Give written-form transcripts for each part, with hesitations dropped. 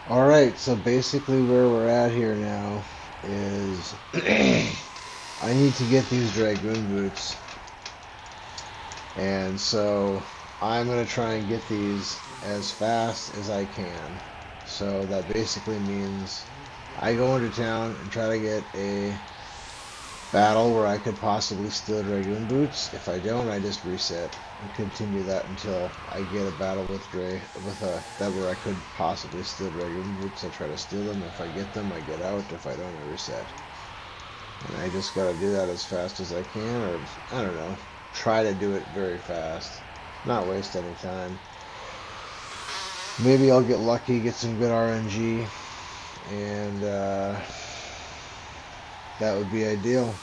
Alright, so basically where we're at here now is I need to get these Dragoon boots, and so I'm going to try and get these as fast as I can. So that basically means I go into town and try to get a battle where I could possibly steal Dragoon boots. If I don't, I just reset and continue that until I get a battle with that where I could possibly steal Dragoon boots. I try to steal them. If I get them, I get out. If I don't, I reset. And I just gotta do that as fast as I can, or I don't know, try to do it very fast, not waste any time. Maybe I'll get lucky, get some good RNG, and that would be ideal.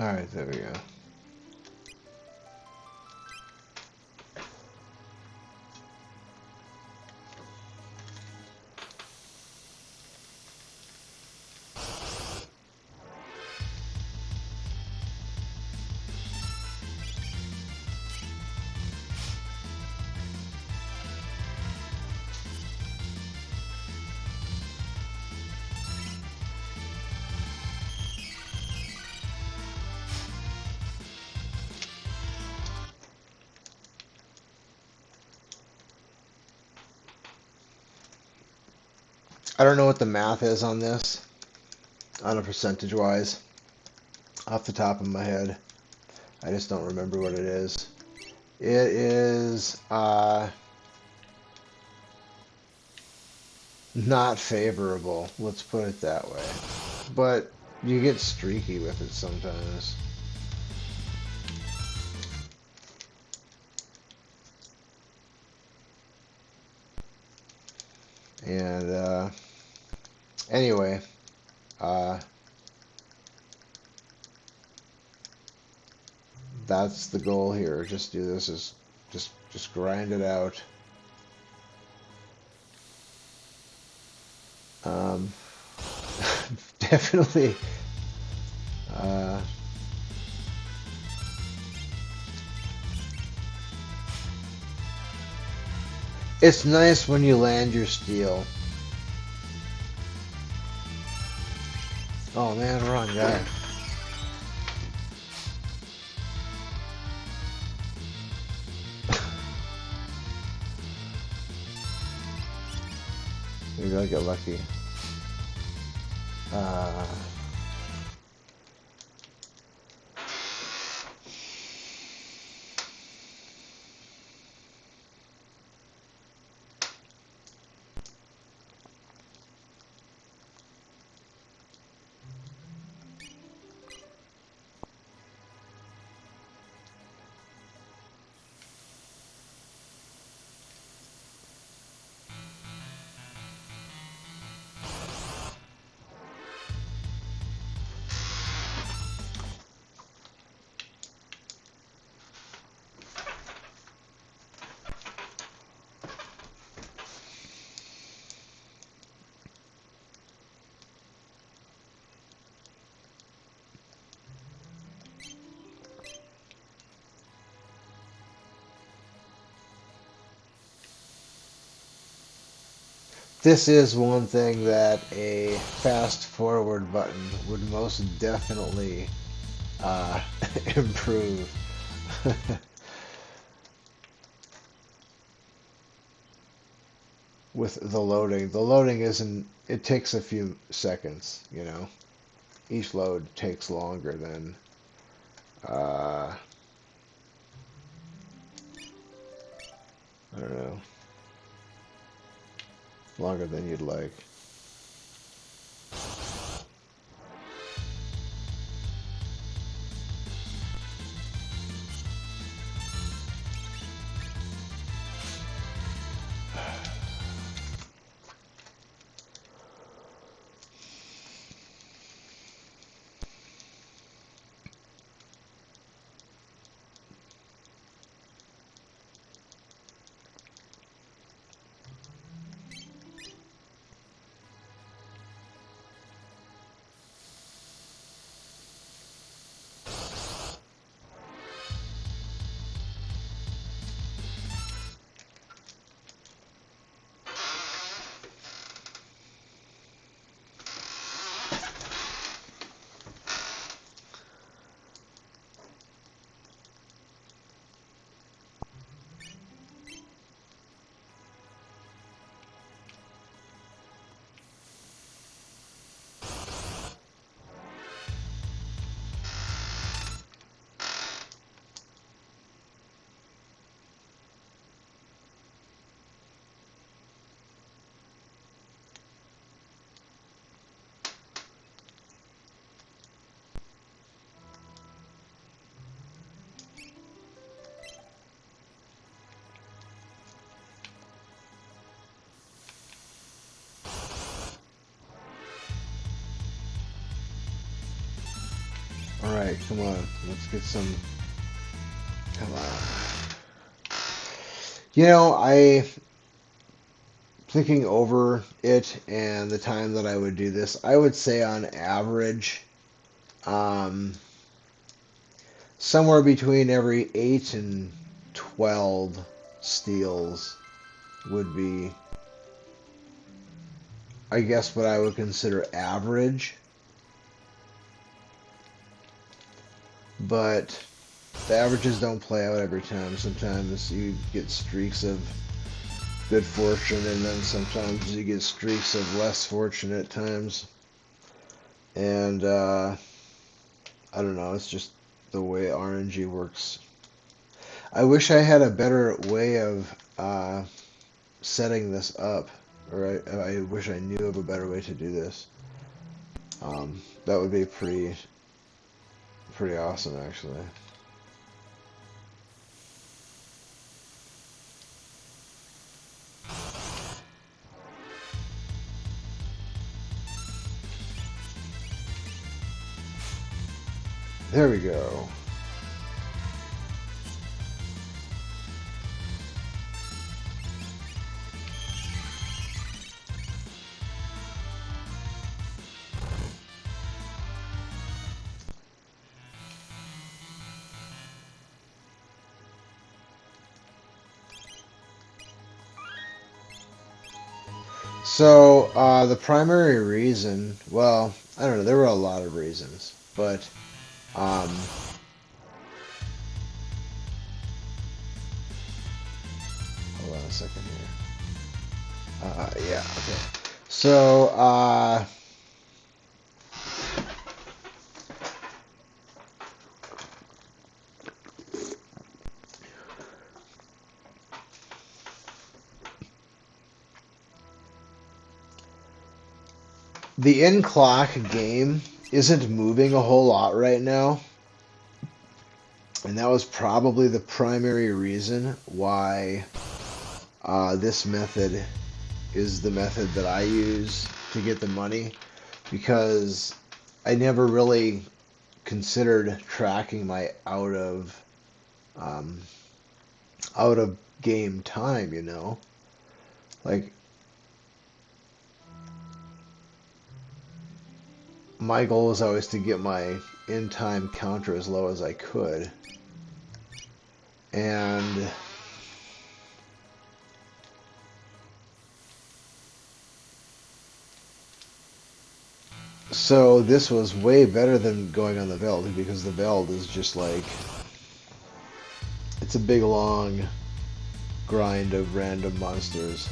Alright, there we go. I don't know what the math is on this, on a percentage wise, off the top of my head. I just don't remember what it is. It is not favorable, let's put it that way. But you get streaky with it sometimes. And anyway, uh, that's the goal here. Just do this is just grind it out. Um, definitely. It's nice when you land your steel. Oh man, wrong guy. Maybe I'll get lucky. Uh, this is one thing that a fast forward button would most definitely improve. With the loading. The loading isn't, it takes a few seconds, you know. Each load takes longer than I don't know, longer than you'd like. Alright, come on. Let's get some... Come on. You know, thinking over it and the time that I would do this, I would say on average, somewhere between every 8 and 12 steals would be, I guess, what I would consider average. But the averages don't play out every time. Sometimes you get streaks of good fortune, and then sometimes you get streaks of less fortunate times. And I don't know, it's just the way RNG works. I wish I had a better way of setting this up, or I wish I knew of a better way to do this. That would be pretty awesome, actually. There we go. So, the primary reason, well, I don't know, there were a lot of reasons, but, hold on a second here. Yeah, okay. So, the in-clock game isn't moving a whole lot right now, and that was probably the primary reason why this method is the method that I use to get the money, because I never really considered tracking my out of game time, you know? Like, my goal was always to get my in-time counter as low as I could. And so this was way better than going on the Veld, because the Veld is just like, it's a big long grind of random monsters.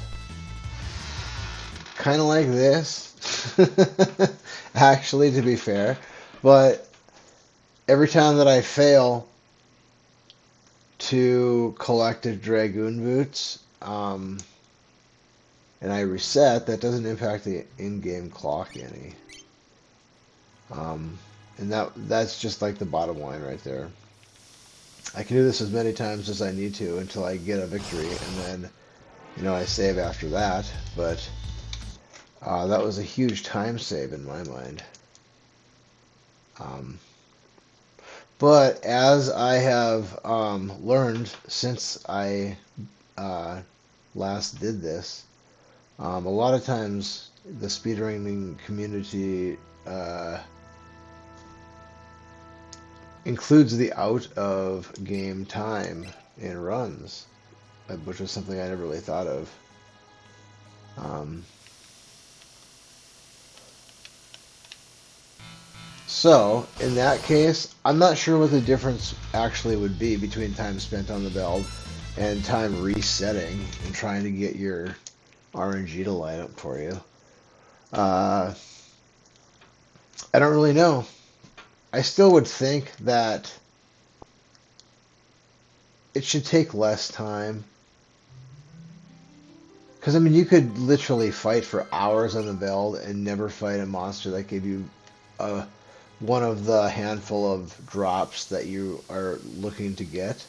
Kind of like this. Actually, to be fair, but every time that I fail to collect a Dragoon Boots, and I reset, that doesn't impact the in-game clock any. And that's just like the bottom line right there. I can do this as many times as I need to until I get a victory, and then, you know, I save after that, but that was a huge time save in my mind. But as I have learned since I last did this, a lot of times the speedrunning community includes the out of game time in runs, which was something I never really thought of. So, in that case, I'm not sure what the difference actually would be between time spent on the Veld and time resetting and trying to get your RNG to light up for you. I don't really know. I still would think that it should take less time. Because, I mean, you could literally fight for hours on the Veld and never fight a monster that gave you one of the handful of drops that you are looking to get,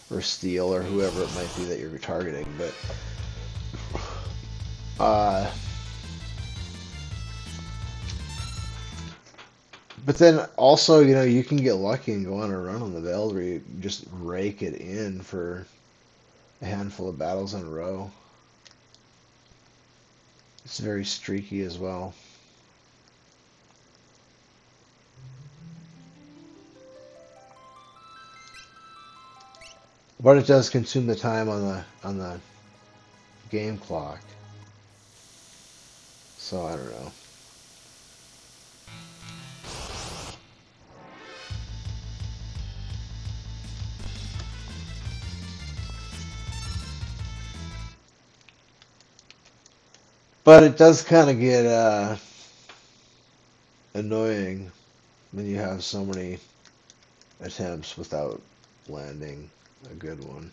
or steal, or whoever it might be that you're targeting. But then also, you can get lucky and go on a run on the Veld where you just rake it in for a handful of battles in a row. It's very streaky as well. But it does consume the time on the game clock. So I don't know. But it does kind of get annoying when you have so many attempts without landing a good one.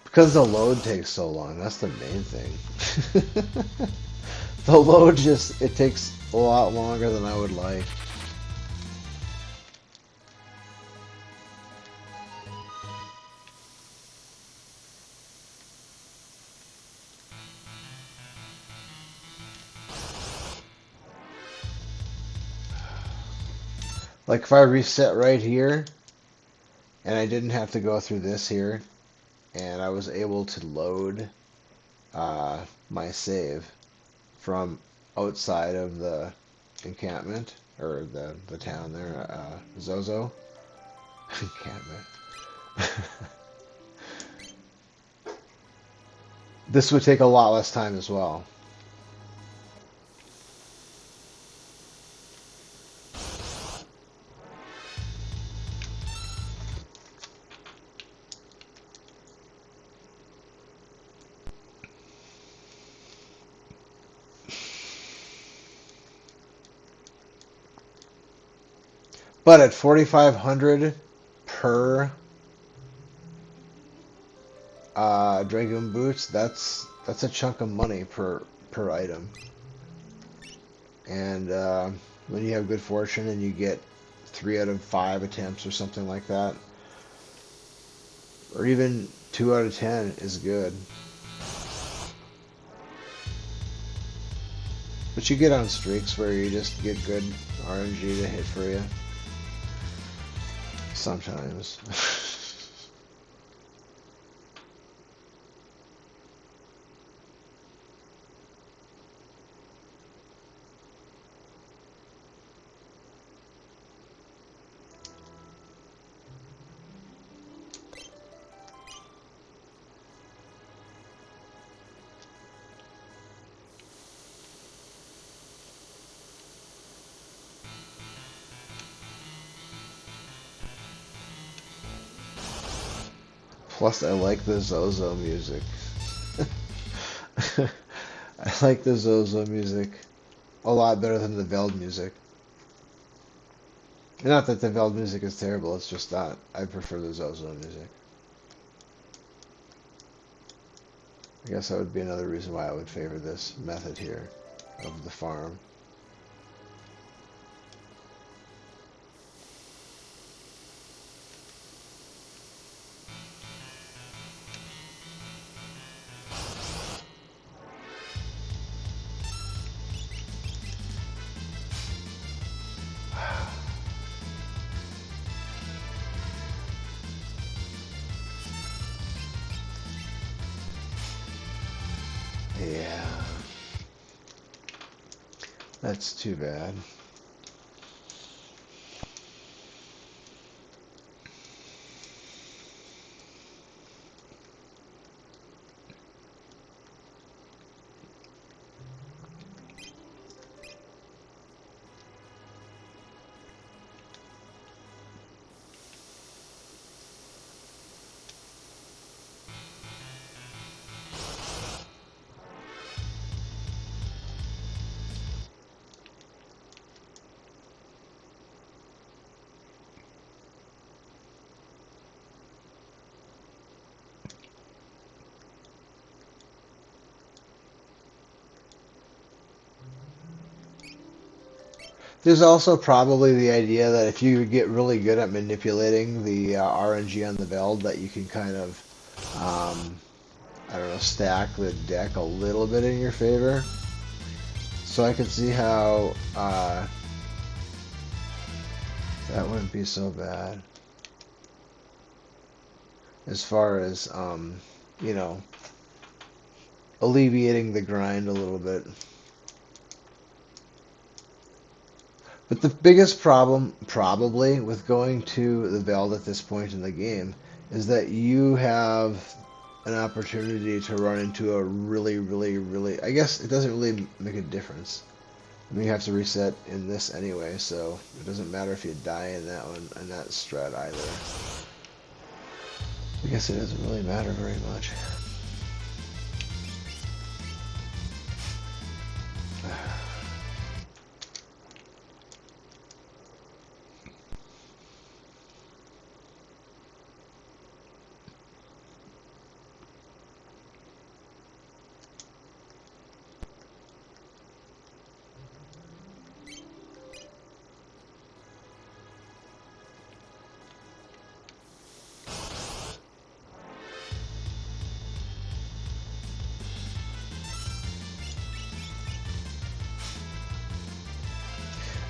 Because the load takes so long, that's the main thing. The load it takes a lot longer than I would like. Like if I reset right here, and I didn't have to go through this here, and I was able to load my save from outside of the encampment, or the town there, Zozo. Encampment. This would take a lot less time as well. But at 4,500 per Dragoon boots, that's a chunk of money per item. And when you have good fortune and you get 3 out of 5 attempts or something like that, or even 2 out of 10 is good. But you get on streaks where you just get good RNG to hit for you. Sometimes. Plus, I like the Zozo music. I like the Zozo music a lot better than the Veld music. Not that the Veld music is terrible, it's just that I prefer the Zozo music. I guess that would be another reason why I would favor this method here of the farm. Yeah. That's too bad. There's also probably the idea that if you get really good at manipulating the RNG on the Veld, that you can kind of I don't know, stack the deck a little bit in your favor. So I could see how that wouldn't be so bad as far as you know, alleviating the grind a little bit. But the biggest problem, probably, with going to the Veld at this point in the game is that you have an opportunity to run into a really. I guess it doesn't really make a difference. I mean, you have to reset in this anyway, so it doesn't matter if you die in that one, in that strat either. I guess it doesn't really matter very much.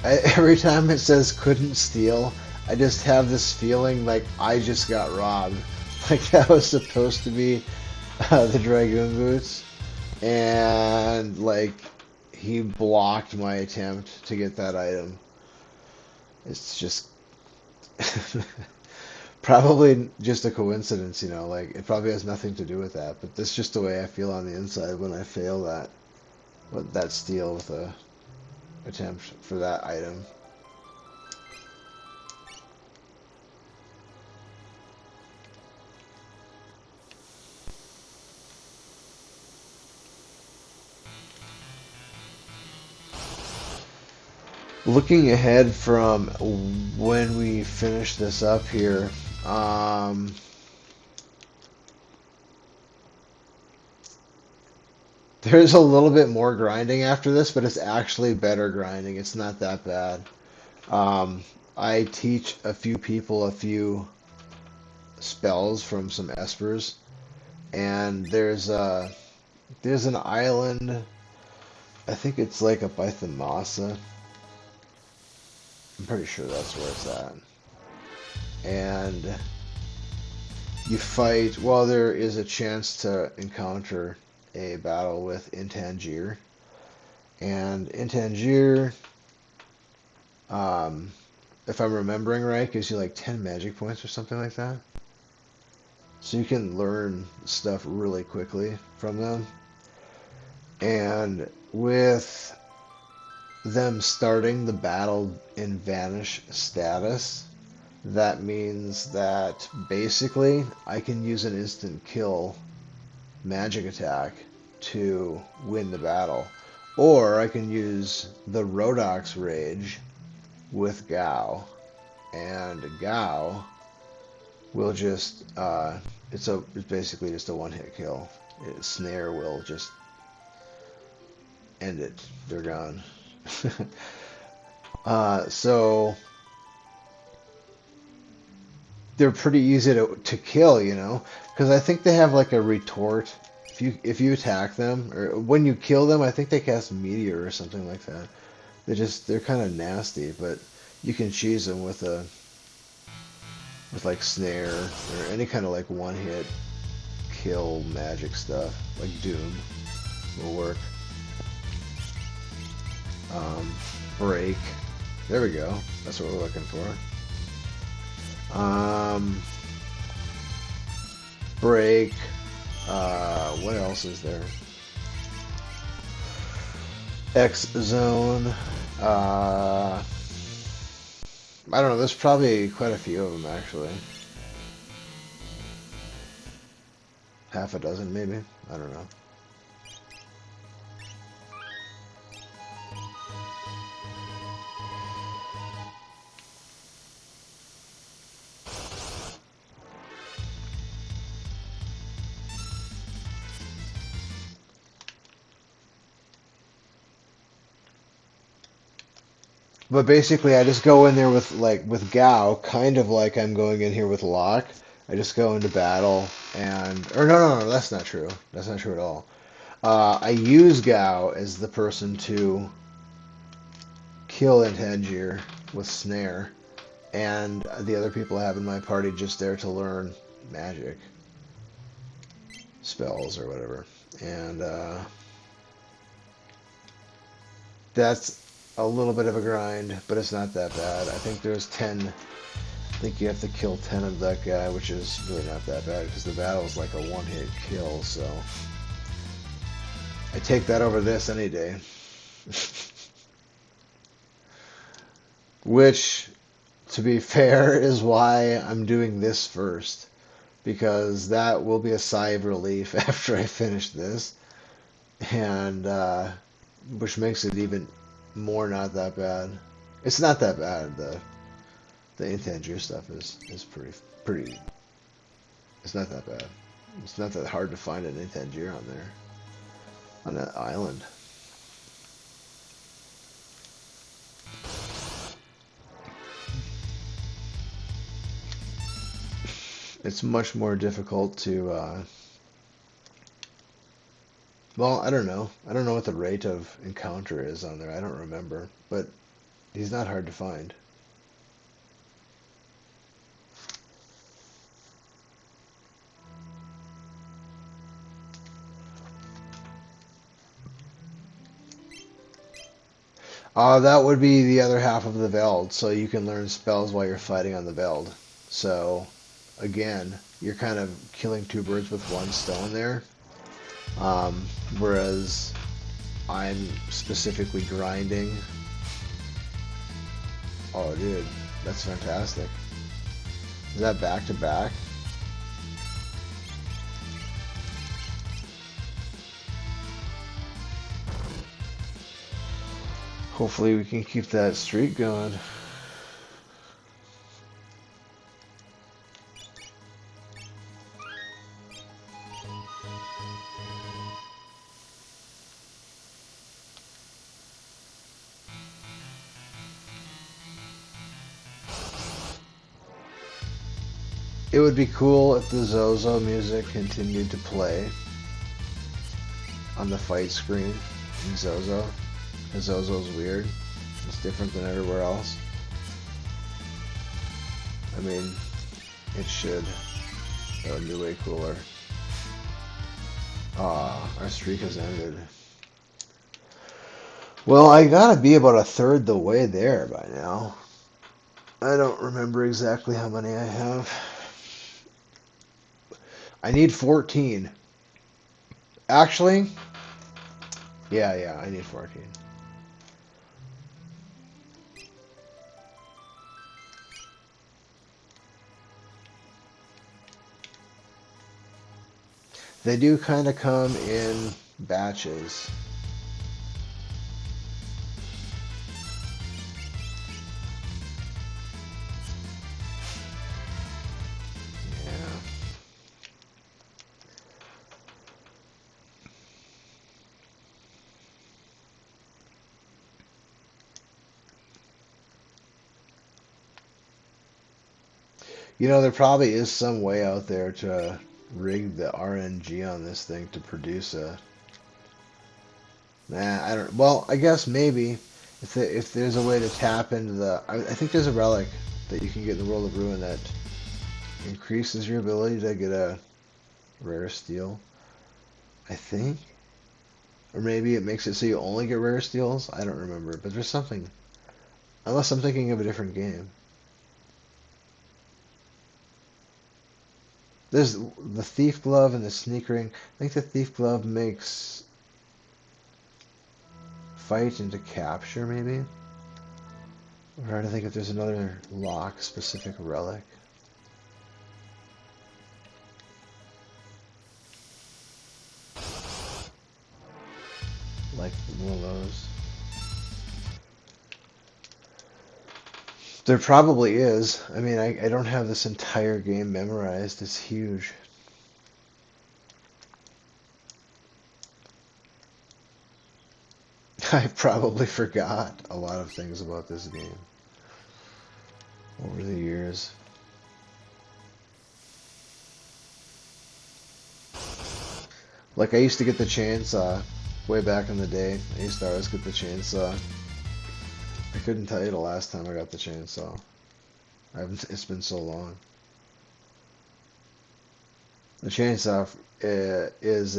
Every time it says couldn't steal, I just have this feeling like I just got robbed. Like that was supposed to be the Dragoon Boots, and like he blocked my attempt to get that item. It's just probably just a coincidence, you know, like it probably has nothing to do with that, but that's just the way I feel on the inside when I fail that steal with a attempt for that item. Looking ahead from when we finish this up here, there's a little bit more grinding after this, but it's actually better grinding. It's not that bad. Um, I teach a few people a few spells from some espers, and there's an island. I think it's like up by Thamasa. I'm pretty sure that's where it's at. And you fight. Well, there is a chance to encounter a battle with Intangier, and Intangier, um, if I'm remembering right, gives you like 10 magic points or something like that. So you can learn stuff really quickly from them. And with them starting the battle in Vanish status, that means that basically I can use an instant kill magic attack to win the battle. Or I can use the Rodok's Rage with Gao. And Gao will just, it's basically just a one-hit kill. Snare will just end it. They're gone. So they're pretty easy to kill, you know, because I think they have like a retort. If you attack them or when you kill them, I think they cast meteor or something like that. They're kind of nasty, but you can cheese them with like snare or any kind of like one hit kill magic stuff like Doom will work. Break. There we go. That's what we're looking for. Break. What else is there? X Zone. I don't know. There's probably quite a few of them actually. Half a dozen maybe. I don't know. But basically, I just go in there with with Gao, kind of like I'm going in here with Locke. I just go into battle and, or no, that's not true. That's not true at all. I use Gao as the person to kill Intangir with Snare, and the other people I have in my party just there to learn magic spells or whatever. And that's a little bit of a grind, but it's not that bad. I think there's 10. I think you have to kill 10 of that guy, which is really not that bad because the battle is like a one-hit kill. So I take that over this any day. Which, to be fair, is why I'm doing this first, because that will be a sigh of relief after I finish this, and which makes it even more not that bad. It's not that bad. The Intangier stuff is pretty. It's not that bad. It's not that hard to find an Intangier on there on that island. It's much more difficult to. Well, I don't know. I don't know what the rate of encounter is on there. I don't remember, but he's not hard to find. That would be the other half of the Veld, so you can learn spells while you're fighting on the Veld. So, again, you're kind of killing two birds with one stone there. Whereas I'm specifically grinding. Oh, dude, that's fantastic. Is that back to back? Hopefully we can keep that streak going. It would be cool if the Zozo music continued to play on the fight screen in Zozo. Because Zozo's weird. It's different than everywhere else. I mean, it should. That would be way cooler. Our streak has ended. Well, I gotta be about a third the way there by now. I don't remember exactly how many I have. I need 14. Actually, yeah, I need 14. They do kind of come in batches. Yeah. You know, there probably is some way out there to rig the RNG on this thing to produce a. Nah, I don't. Well, I guess maybe if there's a way to tap into the. I think there's a relic that you can get in the World of Ruin that increases your ability to get a rare steel. I think. Or maybe it makes it so you only get rare steals. I don't remember, but there's something. Unless I'm thinking of a different game. There's the Thief Glove and the Sneak Ring. I think the Thief Glove makes fight into capture, maybe? I'm trying to think if there's another lock-specific relic. Like one of those. There probably is. I mean, I don't have this entire game memorized. It's huge. I probably forgot a lot of things about this game over the years. Like, I used to get the chainsaw way back in the day. I used to always get the chainsaw. I couldn't tell you the last time I got the chainsaw. It's been so long. The chainsaw is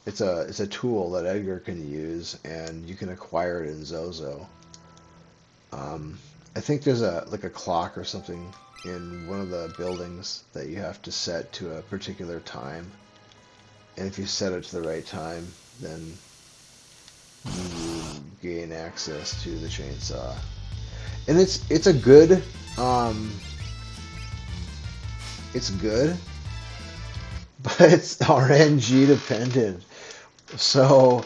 it's a tool that Edgar can use, and you can acquire it in Zozo. Um, I think there's a clock or something in one of the buildings that you have to set to a particular time, and if you set it to the right time, then you gain access to the chainsaw. And it's a good it's good, but it's RNG dependent. So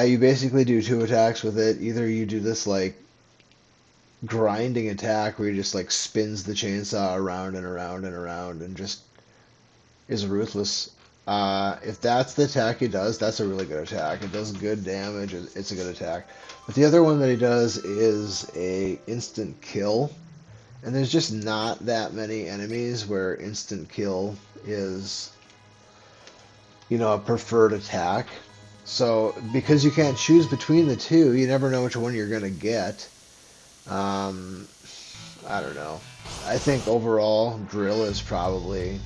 you basically do two attacks with it. Either you do this like grinding attack where he just like spins the chainsaw around and around and around and just is ruthless. If that's the attack he does, that's a really good attack. It does good damage. It's a good attack. But the other one that he does is a instant kill, and there's just not that many enemies where instant kill is, a preferred attack. So because you can't choose between the two, you never know which one you're gonna get. Um, I don't know. I think overall, drill is probably.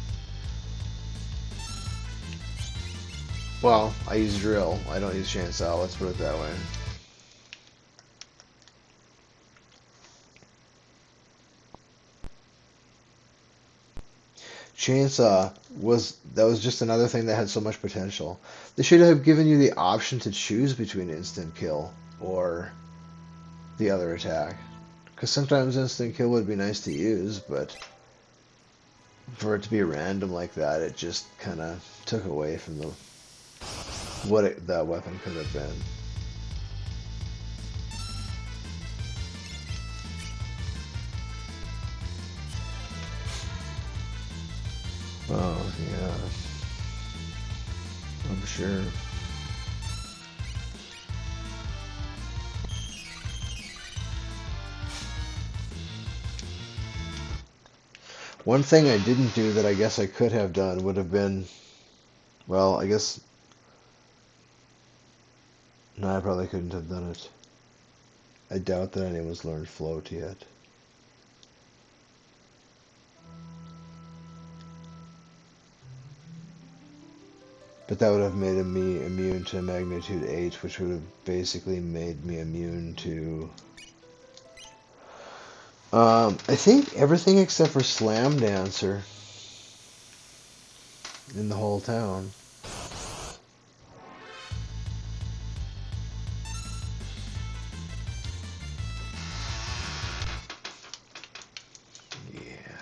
Well, I use drill. I don't use chainsaw. Let's put it that way. Chainsaw was just another thing that had so much potential. They should have given you the option to choose between instant kill or the other attack. Because sometimes instant kill would be nice to use, but for it to be random like that, it just kind of took away from that weapon could have been. Oh, yeah. I'm sure. One thing I didn't do that I guess I could have done would have been, well, I guess, no, I probably couldn't have done it. I doubt that anyone's learned float yet. But that would have made me immune to magnitude 8, which would have basically made me immune to I think everything except for Slam Dancer in the whole town. Yeah.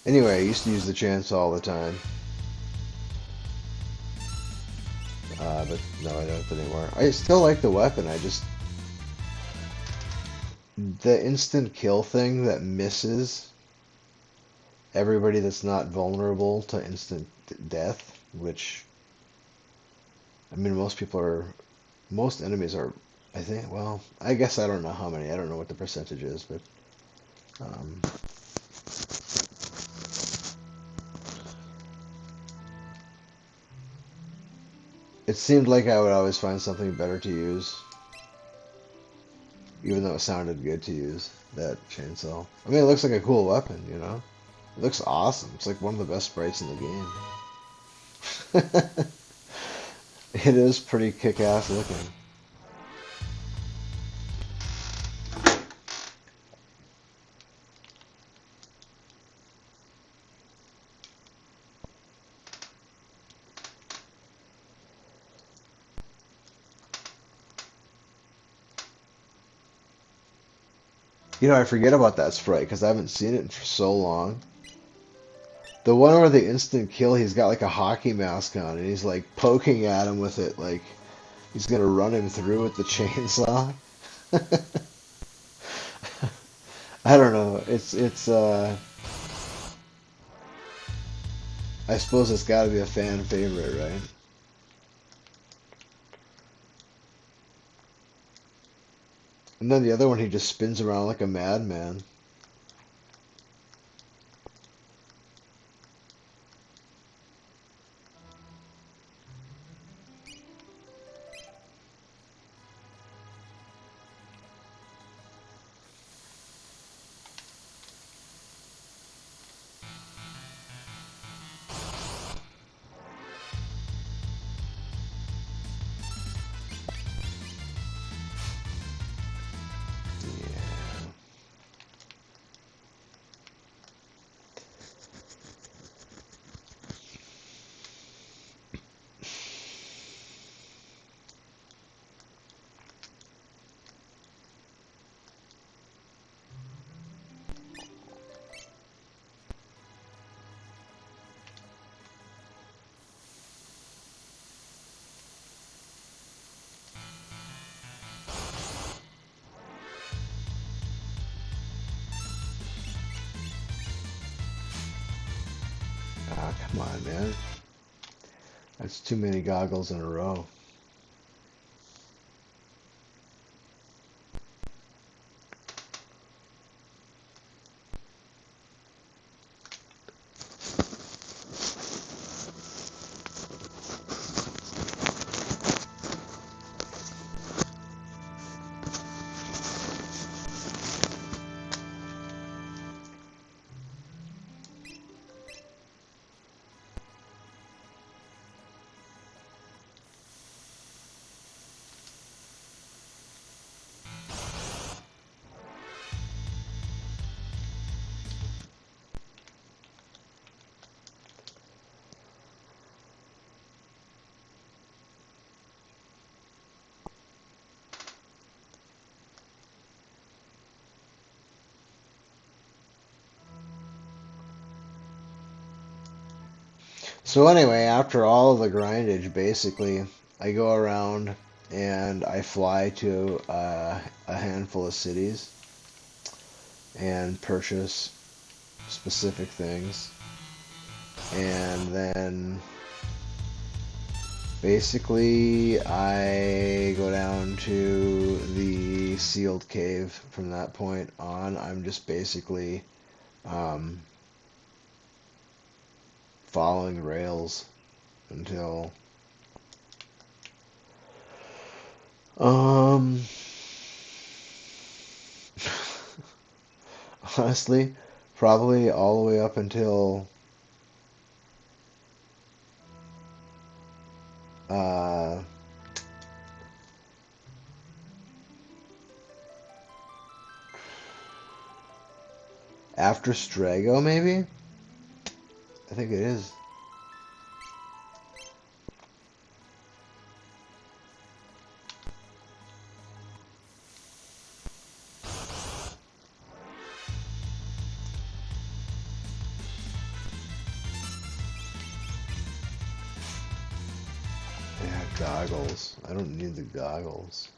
Anyway, I used to use the chainsaw all the time. But no, I don't anymore. I still like the weapon, the instant kill thing that misses everybody that's not vulnerable to instant death, which, I mean, most enemies are, I think, well, I guess I don't know how many, I don't know what the percentage is, but, um, it seemed like I would always find something better to use, even though it sounded good to use, that chainsaw. I mean, it looks like a cool weapon, you know? It looks awesome. It's like one of the best sprites in the game. It is pretty kick-ass looking. I forget about that sprite because I haven't seen it for so long. The one where the instant kill, he's got like a hockey mask on, and he's like poking at him with it, like he's gonna run him through with the chainsaw. I don't know. It's. I suppose it's got to be a fan favorite, right? And then the other one, he just spins around like a madman. Yeah. Ah, come on, man. That's too many goggles in a row. So anyway, after all of the grindage, basically, I go around and I fly to a handful of cities and purchase specific things. And then basically I go down to the sealed cave. From that point on, I'm just basically um, following rails until um honestly probably all the way up until uh after Strago, maybe. I think it is. Yeah, goggles. I don't need the goggles.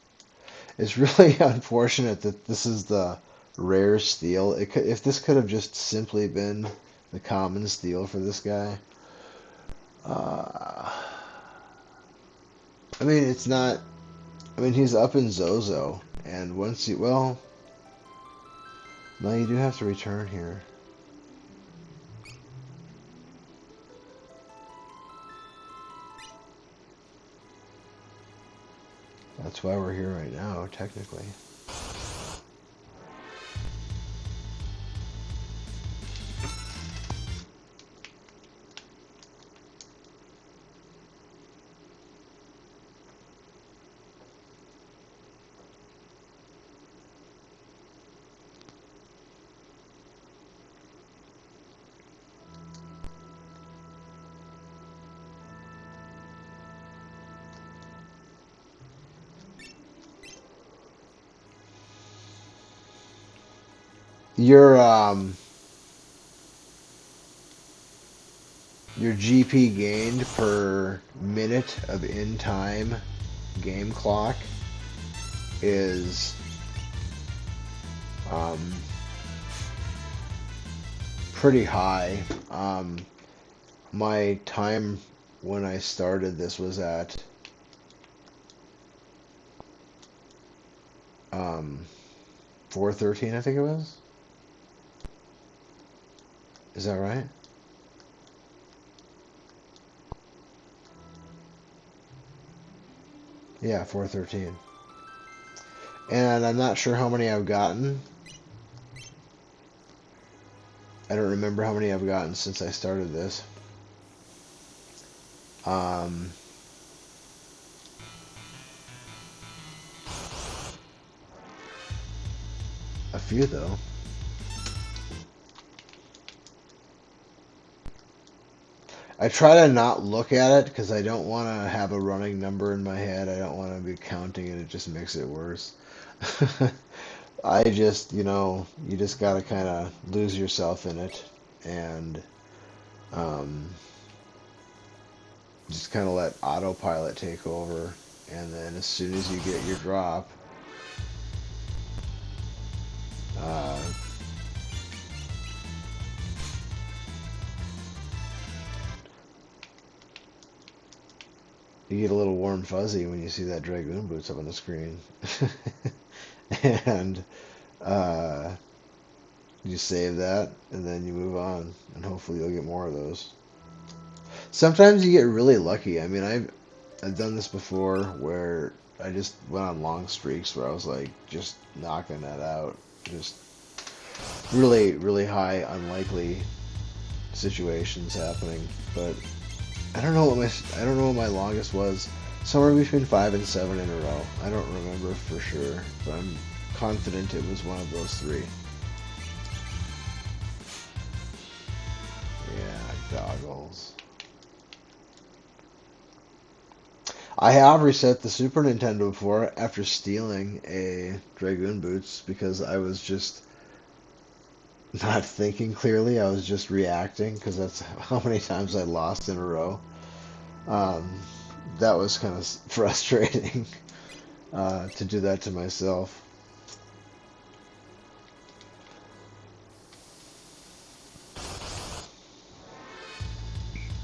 It's really unfortunate that this is the rare steel. It could, if this could have just simply been the common steel for this guy. Uh, I mean, it's not. I mean, he's up in Zozo, and once you, well, no, you do have to return here. That's why we're here right now, technically. You're your GP gained per minute of in-time game clock is um, pretty high. My time when I started this was at 4:13, I think it was. Is that right? Yeah, 4:13. And I'm not sure how many I've gotten. I don't remember how many I've gotten since I started this. Um, a few though. I try to not look at it because I don't want to have a running number in my head. I don't want to be counting it. It just makes it worse. I just, you just got to kind of lose yourself in it and um, just kind of let autopilot take over. And then as soon as you get your drop, uh, you get a little warm fuzzy when you see that Dragoon boots up on the screen. And uh, you save that, and then you move on, and hopefully you'll get more of those. Sometimes you get really lucky. I mean, I've done this before where I just went on long streaks where I was like just knocking that out, just really, really high, unlikely situations happening. But I don't know what my longest was. Somewhere between 5 and 7 in a row. I don't remember for sure, but I'm confident it was one of those three. Yeah, goggles. I have reset the Super Nintendo before after stealing a Dragoon Boots because I was just not thinking clearly. I was just reacting because that's how many times I lost in a row. Um, that was kind of frustrating to do that to myself.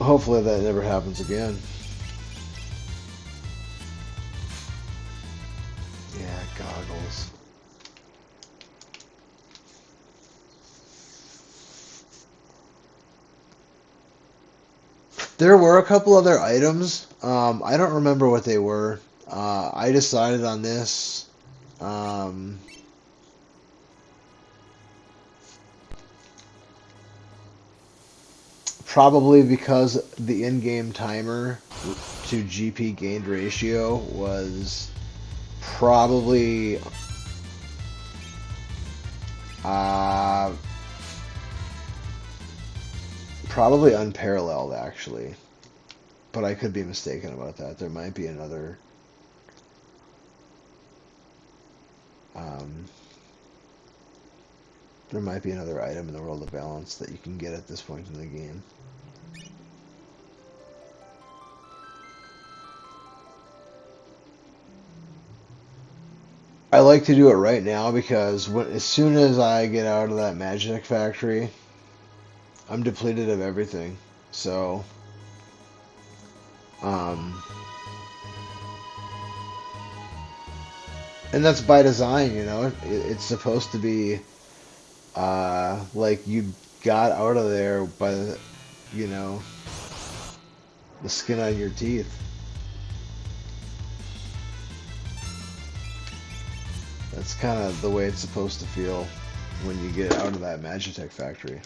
Hopefully that never happens again. Yeah, goggles. There were a couple other items. I don't remember what they were. I decided on this. Um, Probably because the in-game timer to GP gained ratio was probably uh, probably unparalleled actually, but I could be mistaken about that. There might be another um, there might be another item in the World of Balance that you can get at this point in the game. I like to do it right now because as soon as I get out of that Magitek factory, I'm depleted of everything. So, um, and that's by design, it's supposed to be like you got out of there by you know, the skin on your teeth. That's kind of the way it's supposed to feel when you get out of that Magitek factory.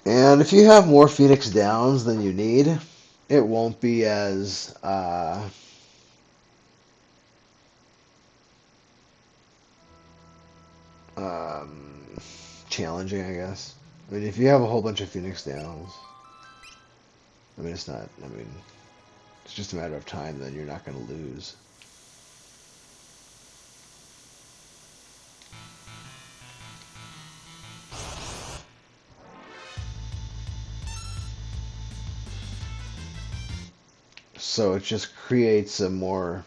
And if you have more Phoenix Downs than you need, it won't be as um, challenging, I guess. I mean, if you have a whole bunch of Phoenix Downs, I mean, it's not, I mean, it's just a matter of time, then you're not going to lose. So it just creates um,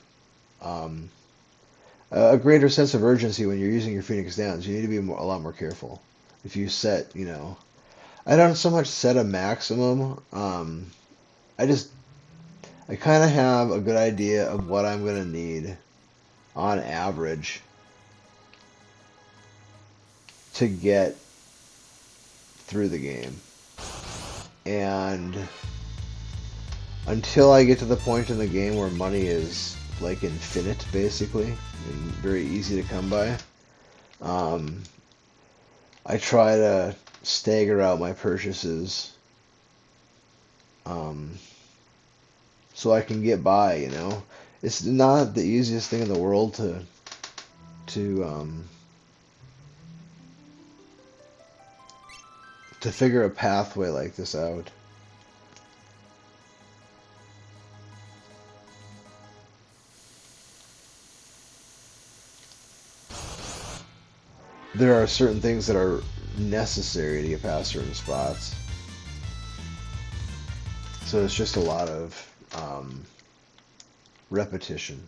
a greater sense of urgency when you're using your Phoenix Downs. You need to be a lot more careful. If you set, I don't so much set a maximum. I just, I kind of have a good idea of what I'm going to need on average to get through the game. And until I get to the point in the game where money is like infinite, basically, and very easy to come by, um, I try to stagger out my purchases, um, so I can get by. It's not the easiest thing in the world to to figure a pathway like this out. There are certain things that are necessary to get past certain spots. So it's just a lot of repetition.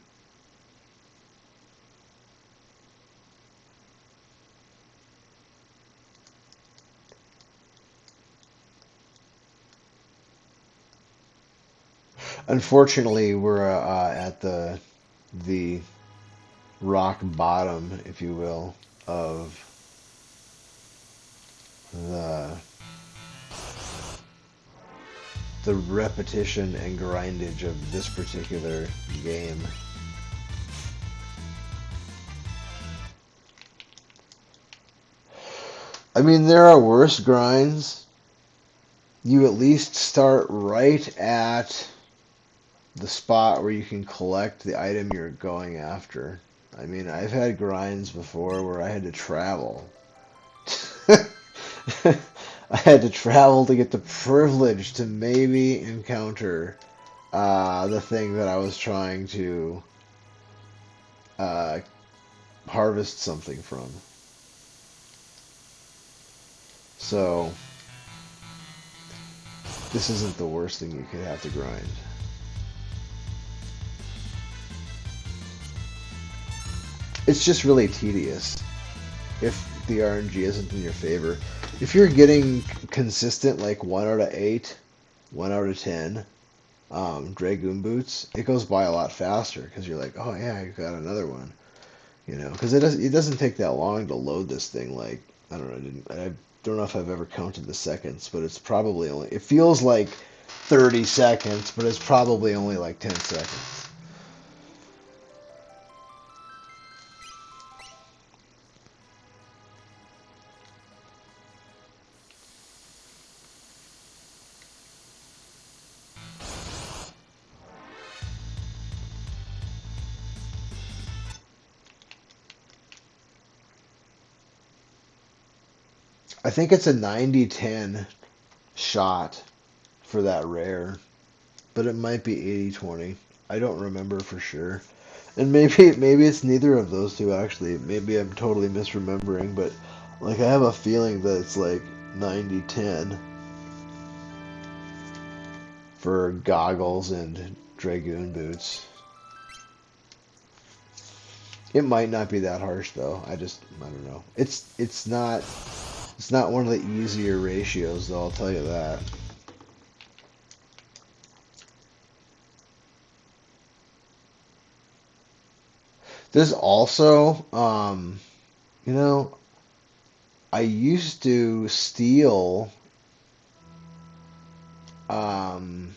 Unfortunately, we're at the rock bottom, if you will, of the the repetition and grindage of this particular game. I mean, there are worse grinds. You at least start right at the spot where you can collect the item you're going after. I mean, I've had grinds before where I had to travel. I had to travel to get the privilege to maybe encounter the thing that I was trying to uh, harvest something from. So, this isn't the worst thing you could have to grind. It's just really tedious if the RNG isn't in your favor. If you're getting consistent, like 1 out of 8, 1 out of 10, Dragoon boots, it goes by a lot faster because you're like, oh yeah, I got another one. Because it doesn't take that long to load this thing. Like, I don't know, I don't know if I've ever counted the seconds, but it's probably only, it feels like 30 seconds, but it's probably only like 10 seconds. I think it's a 90-10 shot for that rare, but it might be 80-20. I don't remember for sure. And maybe it's neither of those two actually. Maybe I'm totally misremembering, but like I have a feeling that it's like 90-10 for goggles and Dragoon boots. It might not be that harsh though. I don't know. It's not one of the easier ratios though, I'll tell you that. There's also you know, I used to steal um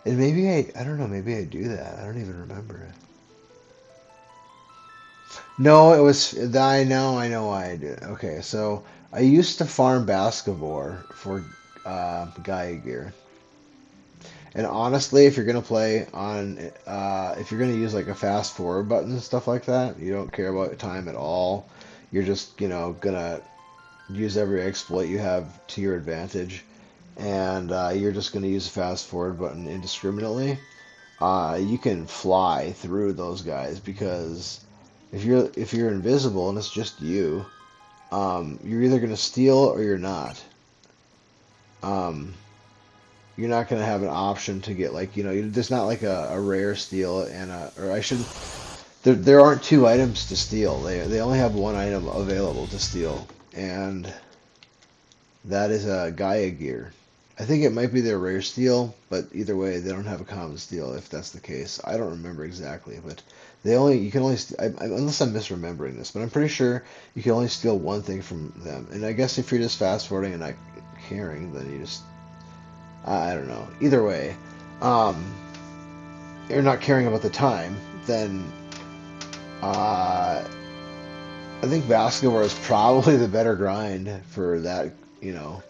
and maybe I don't know, maybe I do that. I don't even remember it. No, it was. I know why I did it. Okay, so I used to farm basketball for Gaia gear, and honestly, if you're gonna play on, if you're gonna use like a fast forward button and stuff like that, you don't care about time at all. You're just, gonna use every exploit you have to your advantage, and you're just gonna use the fast forward button indiscriminately. You can fly through those guys because if you're invisible and it's just you, you're either gonna steal or you're not. um, you're not going to have an option to get like, there's not like a rare steal and or I should, there aren't two items to steal. They only have one item available to steal, and that is a Gaia gear. I think it might be their rare steal, but either way, they don't have a common steal if that's the case. I don't remember exactly, but you can only, unless I'm misremembering this, but I'm pretty sure you can only steal one thing from them. And I guess if you're just fast forwarding and not caring, then you just, I don't know. Either way, um, you're not caring about the time, then uh, I think basketball is probably the better grind for that, you know,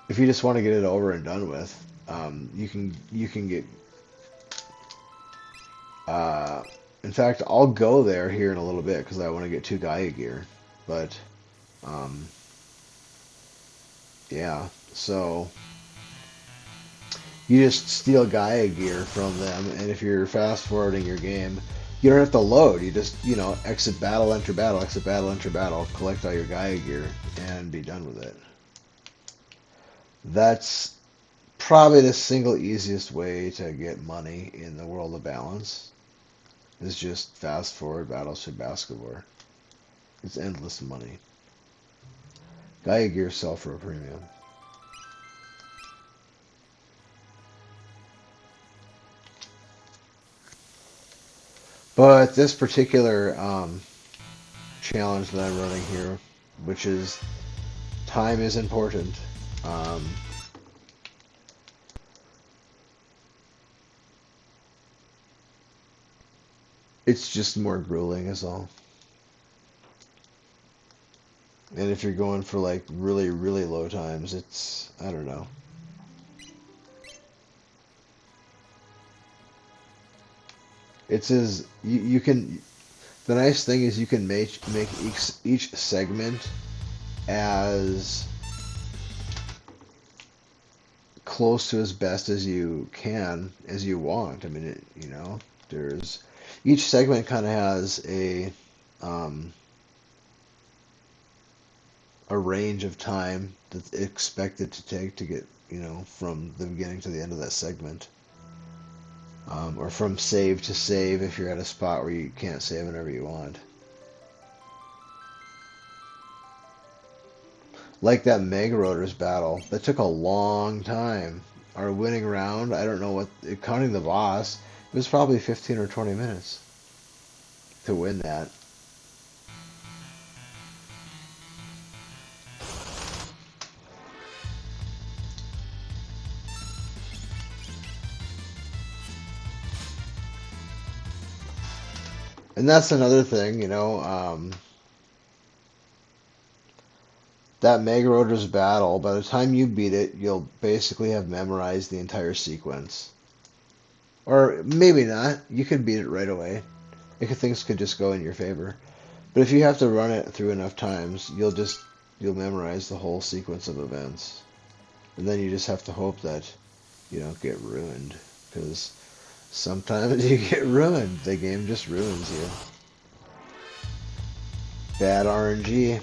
if you just want to get it over and done with, you can get. Uh, in fact, I'll go there here in a little bit because I want to get two Gaia gear. But um, yeah, so you just steal Gaia gear from them, and if you're fast forwarding your game, you don't have to load. You just exit battle, enter battle, exit battle, enter battle, collect all your Gaia gear, and be done with it. That's probably the single easiest way to get money in the world of balance is just fast forward battles for basketball. It's endless money. Gaia gear sell for a premium. But this particular challenge that I'm running here, which is time is important. Um, it's just more grueling is all. And if you're going for like really, really low times, it's, I don't know. It's as you can. The nice thing is you can make each segment as close to as best as you can as you want. I mean, there's each segment kind of has um, a range of time that's expected to take to get from the beginning to the end of that segment. Or from save to save if you're at a spot where you can't save whenever you want. Like that Mega Rotors battle, that took a long time. Our winning round, I don't know what, counting the boss, it was probably 15 or 20 minutes to win that. And that's another thing, that Mega Rotors battle, by the time you beat it, you'll basically have memorized the entire sequence. Or maybe not. You could beat it right away. Things could just go in your favor. But if you have to run it through enough times, you'll memorize the whole sequence of events. And then you just have to hope that you don't get ruined. Because sometimes you get ruined. The game just ruins you. Bad RNG.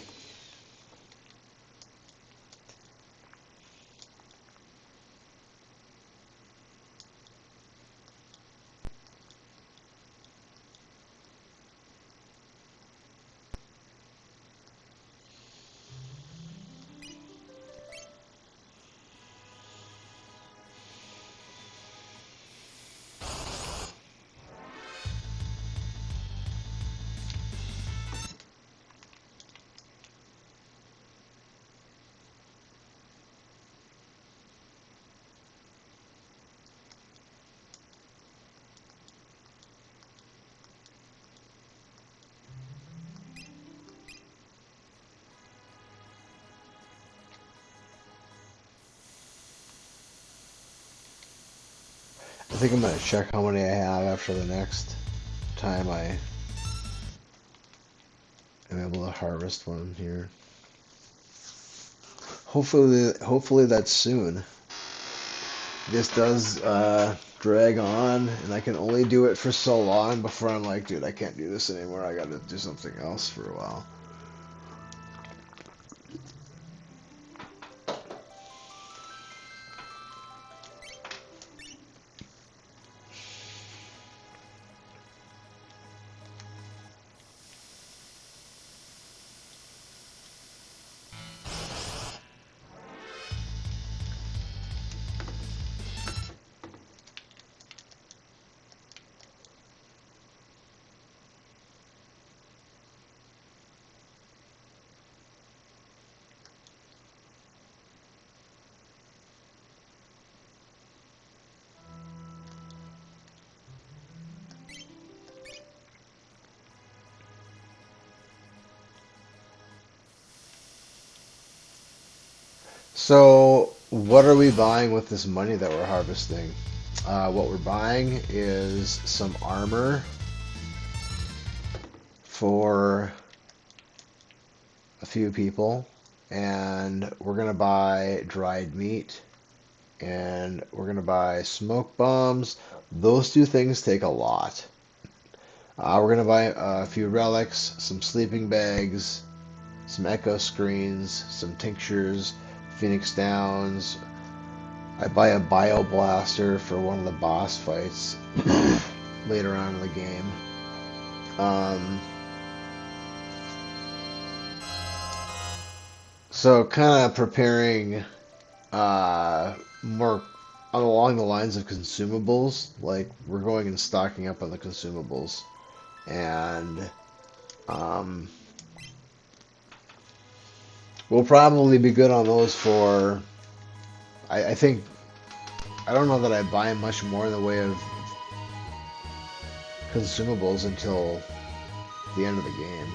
I think I'm going to check how many I have after the next time I am able to harvest one here. Hopefully that's soon. This does drag on, and I can only do it for so long before I'm like, dude, I can't do this anymore. I got to do something else for a while. So, what are we buying with this money that we're harvesting? What we're buying is some armor for a few people, and we're gonna buy dried meat, and we're gonna buy smoke bombs. Those two things take a lot. We're gonna buy a few relics, some sleeping bags, some echo screens, some tinctures, Phoenix Downs. I buy a bio blaster for one of the boss fights later on in the game. So kind of preparing more along the lines of consumables. Like we're going and stocking up on the consumables, and um, we'll probably be good on those for. I think I don't know that I buy much more in the way of consumables until the end of the game.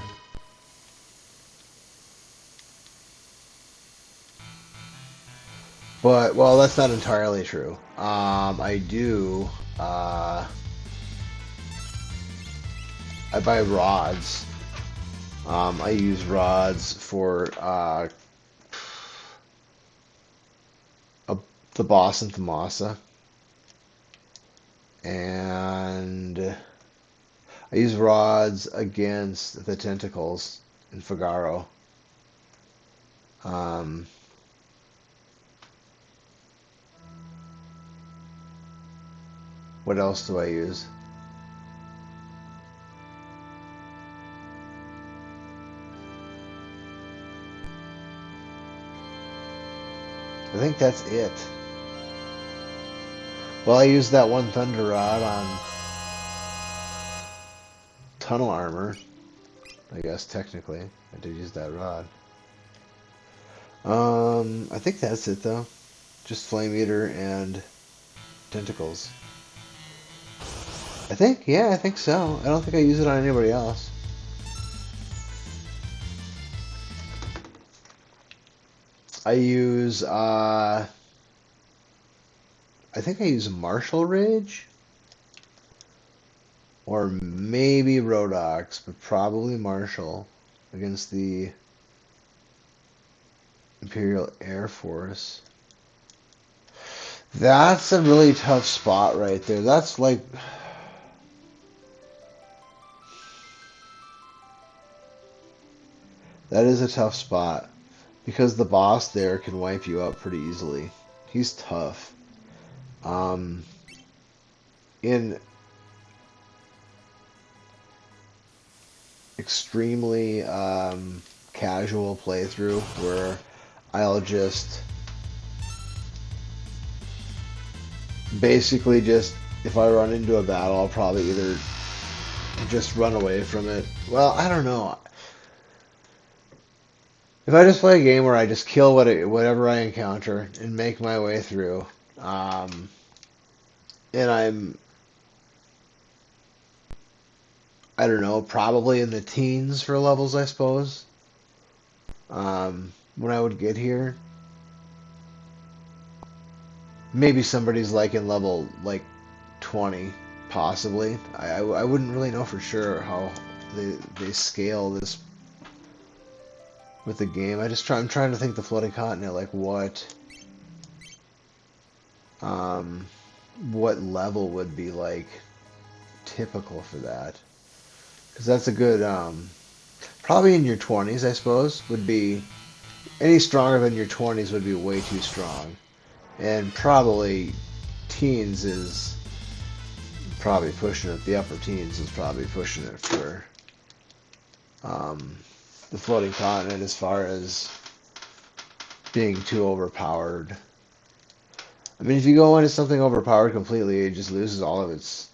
But, well, that's not entirely true. I do, I buy rods. I use rods for, the boss in Thamasa. And I use rods against the tentacles in Figaro. What else do I use? I think that's it. Well, I used that one thunder rod on tunnel armor. I guess technically I did use that rod. I think that's it though. Just flame eater and tentacles. I think, yeah, I think so. I don't think I use it on anybody else. I use, I think I use Martial Rage. Or maybe Rhodox, but probably Martial against the Imperial Air Force. That's a really tough spot right there. That's like... That is a tough spot. Because the boss there can wipe you up pretty easily. He's tough. In extremely casual playthrough where I'll just basically just, if I run into a battle, I'll probably either just run away from it. Well, I don't know. If I just play a game where I just kill whatever I encounter and make my way through, and I don't know, probably in the teens for levels, I suppose, when I would get here. Maybe somebody's like in level, like, 20, possibly. I wouldn't really know for sure how they scale this with the game. I'm trying to think the Floating Continent, like what level would be like typical for that? Because that's a good, probably in your 20s, I suppose, would be, any stronger than your 20s would be way too strong. And probably teens is probably pushing it, the upper teens is probably pushing it for, the Floating Continent as far as being too overpowered. I mean, if you go into something overpowered completely, it just loses all of its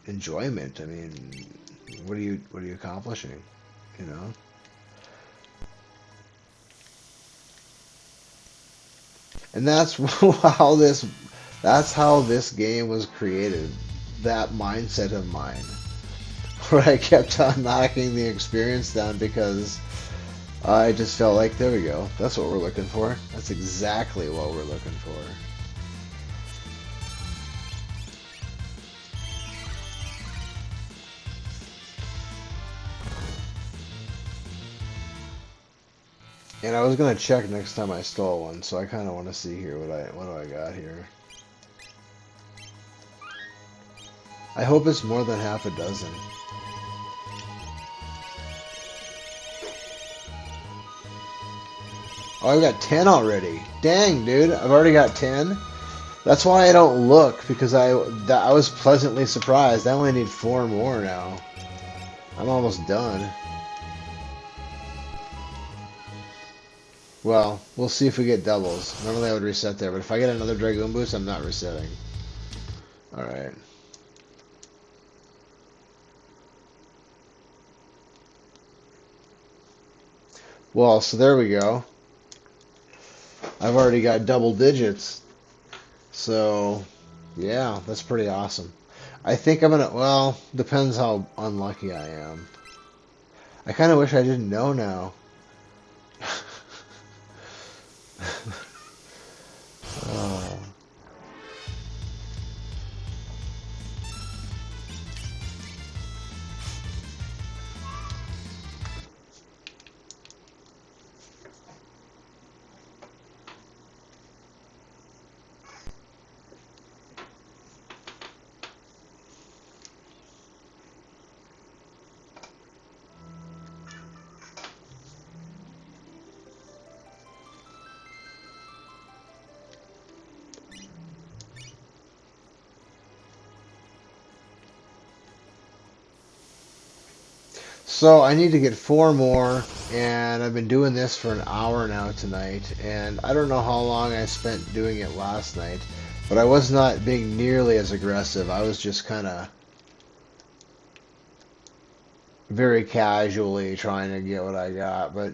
enjoyment. I mean, what are you accomplishing? You know. And that's how this game was created. That mindset of mine. Where I kept on knocking the experience down because I just felt like, there we go. That's what we're looking for. That's exactly what we're looking for. And I was gonna check next time I stole one, so I kind of want to see here what do I got here. I hope it's more than half a dozen. Oh, I've got 10 already. Dang, dude, I've already got 10. That's why I don't look, because I was pleasantly surprised. I only need 4 more now. I'm almost done. Well, we'll see if we get doubles. Normally I would reset there, but if I get another Dragoon boost, I'm not resetting. Alright. Well, so there we go. I've already got double digits. So, yeah, that's pretty awesome. I think I'm gonna, well, depends how unlucky I am. I kind of wish I didn't know now. Oh. So I need to get 4 more, and I've been doing this for an hour now tonight, and I don't know how long I spent doing it last night, but I was not being nearly as aggressive. I was just kind of very casually trying to get what I got, but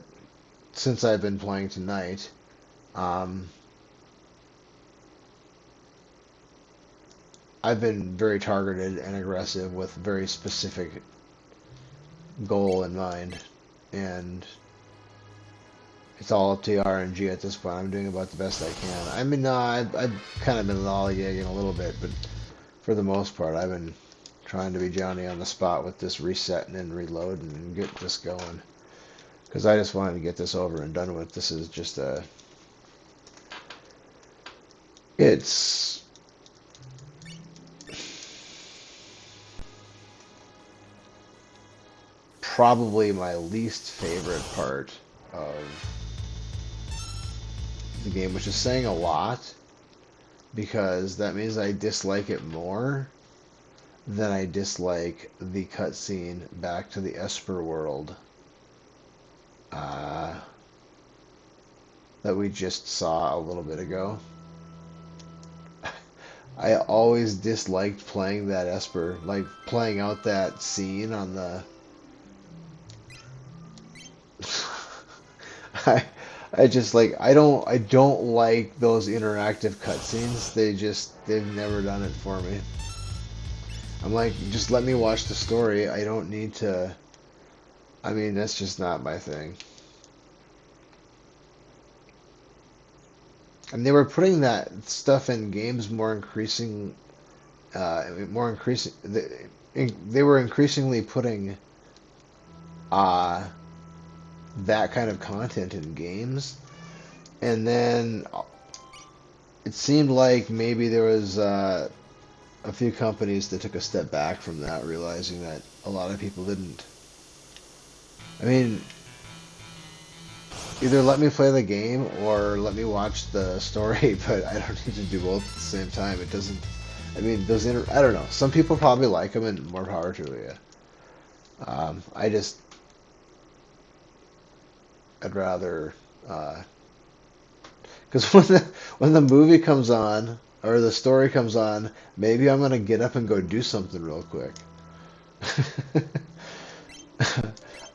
since I've been playing tonight, um, I've been very targeted and aggressive with very specific goal in mind, and it's all up to RNG at this point. I'm doing about the best I can. I mean, no, I've kind of been lollygagging a little bit, but for the most part, I've been trying to be Johnny on the spot with this resetting and reloading and get this going. Because I just wanted to get this over and done with. This is just a... It's... probably my least favorite part of the game, which is saying a lot, because that means I dislike it more than I dislike the cutscene back to the Esper world uh, that we just saw a little bit ago. I always disliked playing that Esper, like playing out that scene on the... I I just like I don't like those interactive cutscenes. They've never done it for me. I'm like, just let me watch the story. I don't need to. I mean, that's just not my thing. And they were putting that stuff in games more increasing. They were increasingly putting uh, that kind of content in games, and then it seemed like maybe there was a few companies that took a step back from that, realizing that a lot of people didn't. I mean, either let me play the game or let me watch the story, but I don't need to do both at the same time. It doesn't. I mean, I don't know. Some people probably like them, and more power to you. I just, I'd rather, because when the movie comes on or the story comes on, maybe I'm gonna get up and go do something real quick.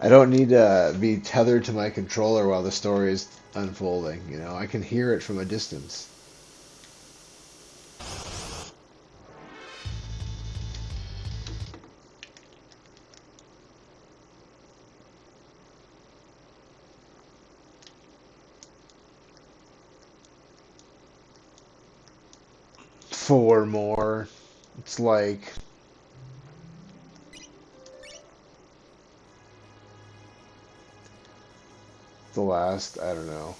I don't need to be tethered to my controller while the story is unfolding. You know, I can hear it from a distance. 4 more. It's like the last, I don't know.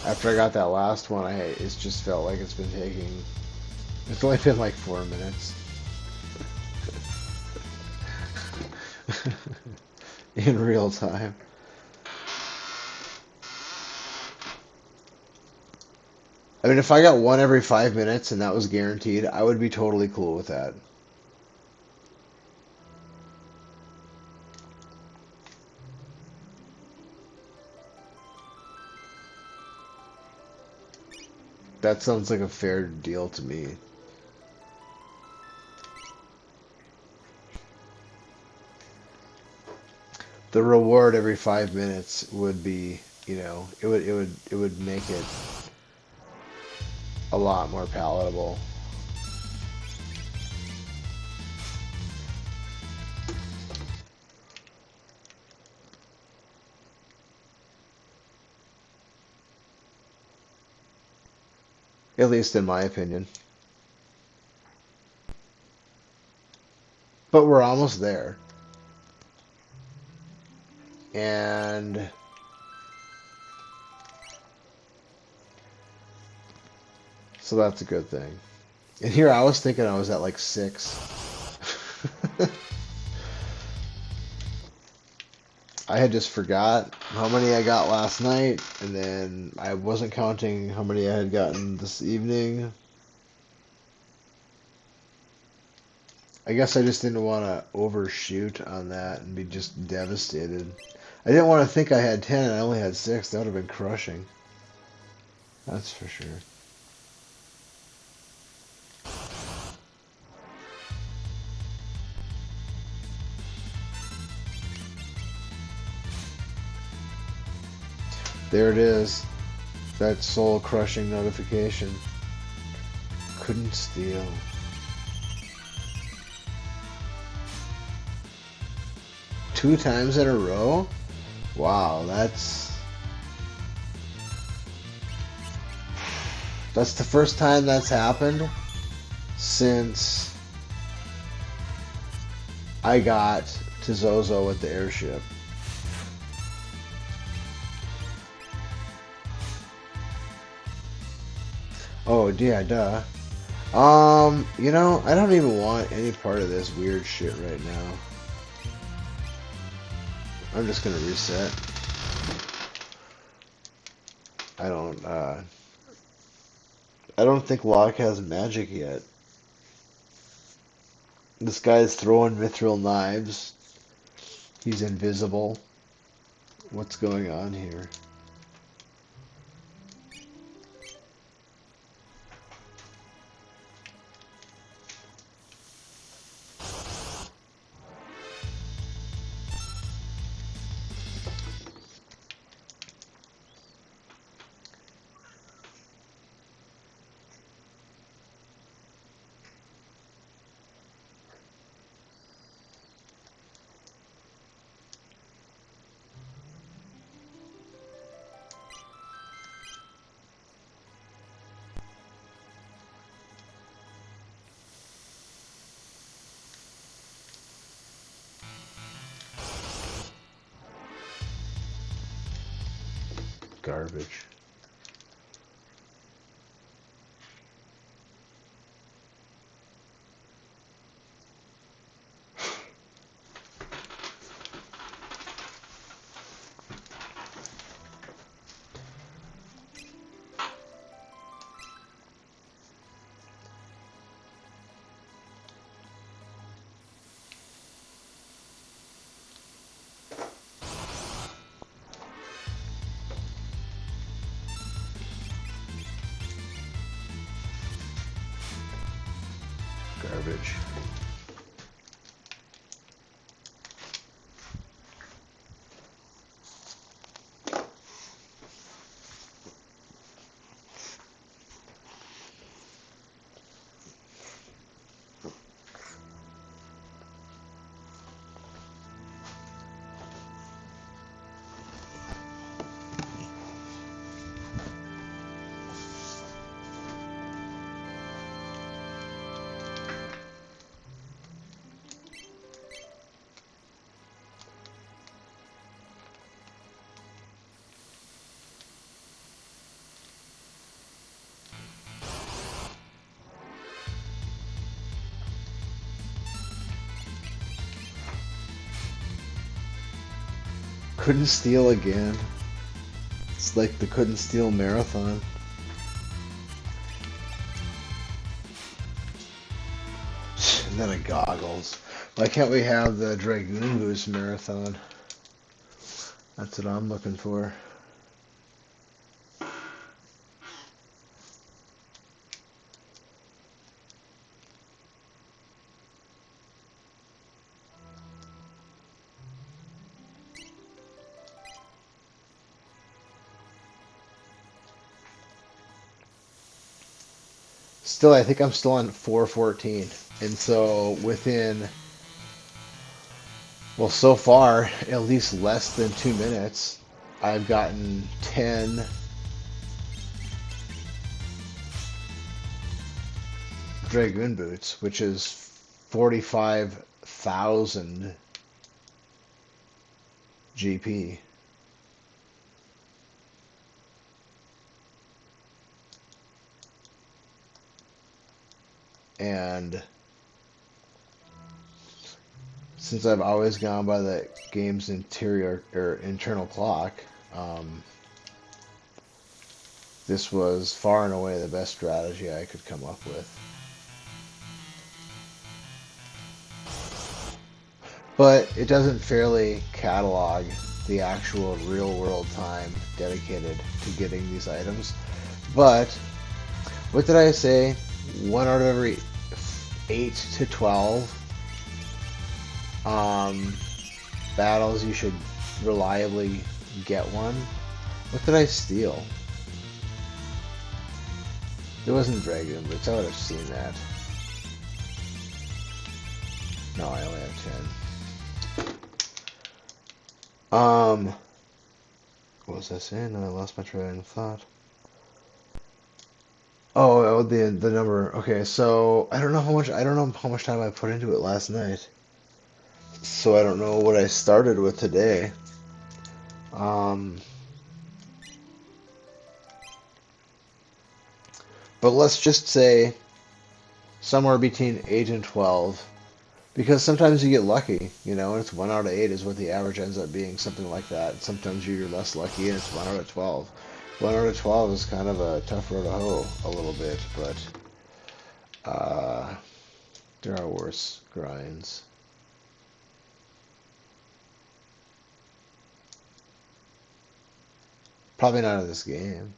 After I got that last one, it's just felt like it's been taking. It's only been like 4 minutes in real time. I mean, if I got one every 5 minutes and that was guaranteed, I would be totally cool with that. That sounds like a fair deal to me. The reward every 5 minutes would be, it would make it a lot more palatable. At least in my opinion. But we're almost there. And so that's a good thing. And here I was thinking I was at like 6. I had just forgot how many I got last night, and then I wasn't counting how many I had gotten this evening. I guess I just didn't want to overshoot on that and be just devastated. I didn't want to think I had 10 and I only had 6. That would have been crushing. That's for sure. There it is. That soul-crushing notification. Couldn't steal. Two times in a row? Wow, that's the first time that's happened since I got to Zozo with the airship. Oh, yeah, duh. I don't even want any part of this weird shit right now. I'm just gonna reset. I don't think Locke has magic yet. This guy's throwing mithril knives. He's invisible. What's going on here? Garbage. Garbage. Couldn't steal again. It's like the couldn't steal marathon. And then a goggles. Why can't we have the Dragoon Boost marathon? That's what I'm looking for. Still, I think I'm still on 414. And so within, well, so far, at least less than 2 minutes, I've gotten 10 Dragoon Boots, which is 45,000 GP. And since I've always gone by the game's interior or internal clock, this was far and away the best strategy I could come up with. But it doesn't fairly catalog the actual real world time dedicated to getting these items. But what did I say? 1 out of every 8 to 12 battles you should reliably get one. What did I steal? It wasn't Dragon Boots. I would have seen that. No, I only have 10. What was I saying? No, I lost my train of thought. Oh, the number. Okay, so I don't know how much time I put into it last night. So I don't know what I started with today. But let's just say somewhere between 8 and 12. Because sometimes you get lucky, and it's 1 out of 8 is what the average ends up being, something like that. Sometimes you're less lucky and it's 1 out of 12. 1 out of 12 is kind of a tough road to hoe a little bit, but there are worse grinds. Probably not in this game.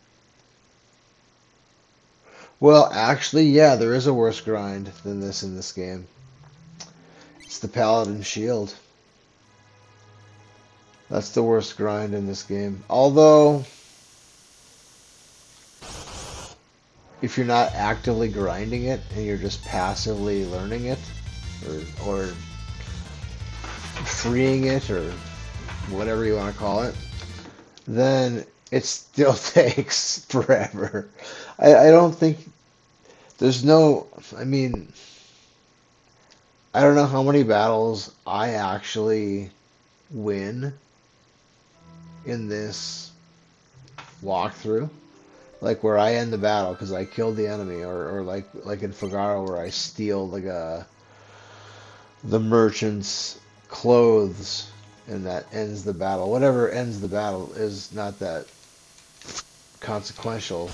Well, actually, yeah, there is a worse grind than this in this game. It's the Paladin Shield. That's the worst grind in this game. Although, if you're not actively grinding it and you're just passively learning it, or freeing it, or whatever you want to call it, then it still takes forever. I don't think there's no, I mean, I don't know how many battles I actually win in this walkthrough. Like where I end the battle because I killed the enemy, or like in Figaro where I steal the merchant's clothes and that ends the battle. Whatever ends the battle is not that consequential,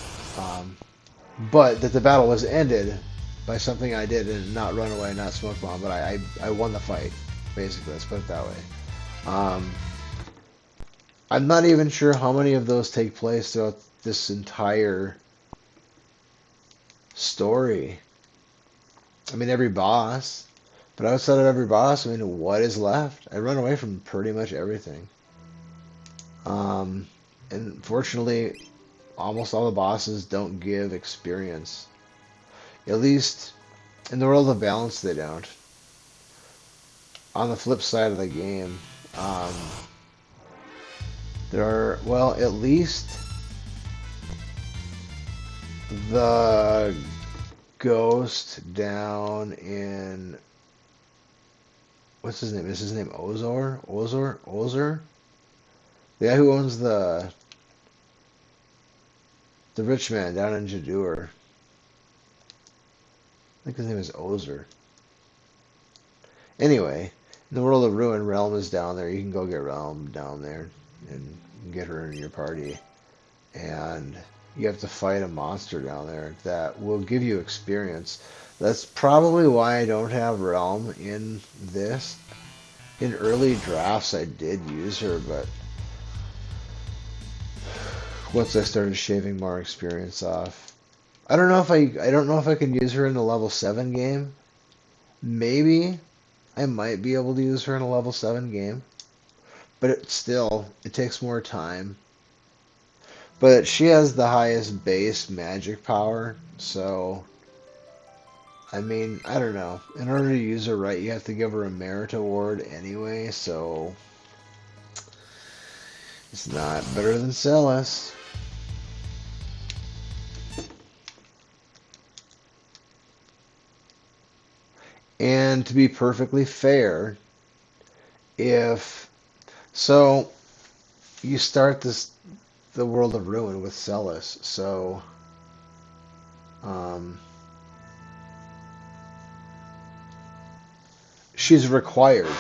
but that the battle was ended by something I did and not run away, not smoke bomb, but I won the fight, basically. Let's put it that way. I'm not even sure how many of those take place throughout this entire story. I mean, every boss, but outside of every boss, I mean, what is left? I run away from pretty much everything. And fortunately, almost all the bosses don't give experience. At least in the world of balance, they don't. On the flip side of the game, there are, well, at least the ghost down in, what's his name? Is his name Ozor? Ozor? The guy who owns the rich man down in Jadur. I think his name is Ozer. Anyway, in the world of Ruin, Realm is down there. You can go get Realm down there. and get her in your party. And you have to fight a monster down there that will give you experience. That's probably why I don't have Realm in this. In early drafts, I did use her, but once I started shaving more experience off, I don't know if I can use her in the level 7 game. Maybe I might be able to use her in a level 7 game, but it takes more time. But she has the highest base magic power, so I mean, I don't know. In order to use her right, you have to give her a merit award anyway, so it's not better than Celis. And to be perfectly fair, if so, you start the World of Ruin with Celis, so um, she's required.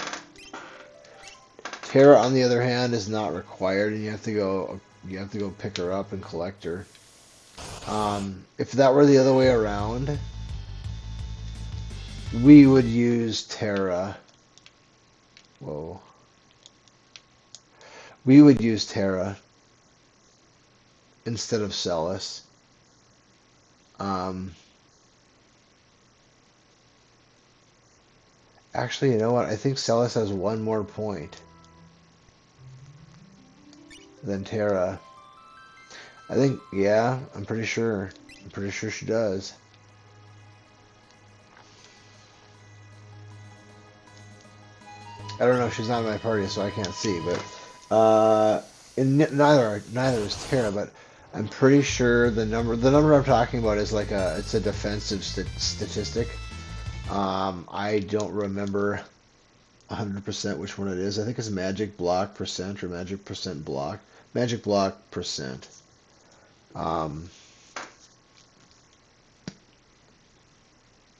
Terra, on the other hand, is not required, and you have to go pick her up and collect her. If that were the other way around, we would use Terra. Whoa. We would use Terra instead of Celis. Actually, you know what? I think Celis has one more point than Terra. I think, yeah, I'm pretty sure. I'm pretty sure she does. I don't know. She's not in my party, so I can't see. But neither is Terra. But I'm pretty sure the number I'm talking about is like it's a defensive statistic. I don't remember 100% which one it is. I think it's magic block percent or magic percent block. Magic block percent. Yeah,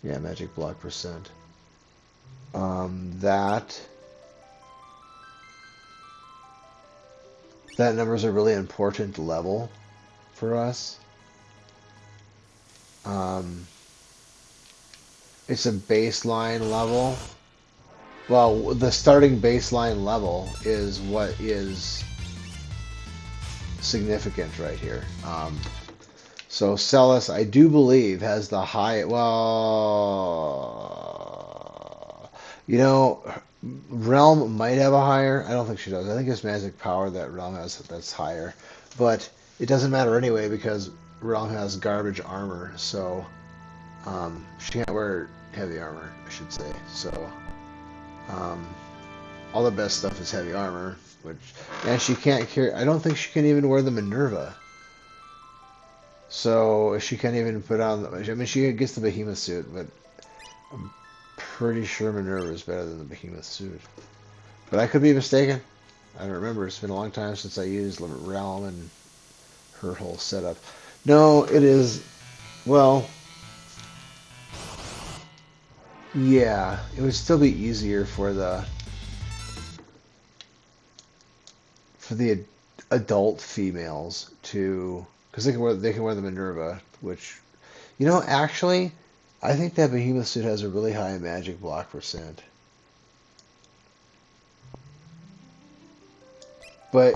magic block percent. That number is a really important level for us. It's a baseline level. Well, the starting baseline level is what is significant right here. So Celis, I do believe, has the high. Well, Realm might have a higher. I don't think she does. I think it's magic power that Realm has that's higher. But it doesn't matter anyway because Realm has garbage armor. So she can't wear heavy armor, I should say. So all the best stuff is heavy armor. And she can't carry. I don't think she can even wear the Minerva. So she can't even put on. I mean, she gets the behemoth suit, but I'm pretty sure Minerva is better than the behemoth suit. But I could be mistaken. I don't remember. It's been a long time since I used Realm and her whole setup. No, it is. Well, yeah, it would still be easier for the adult females to, because they can wear the Minerva, which, actually, I think that behemoth suit has a really high magic block percent. But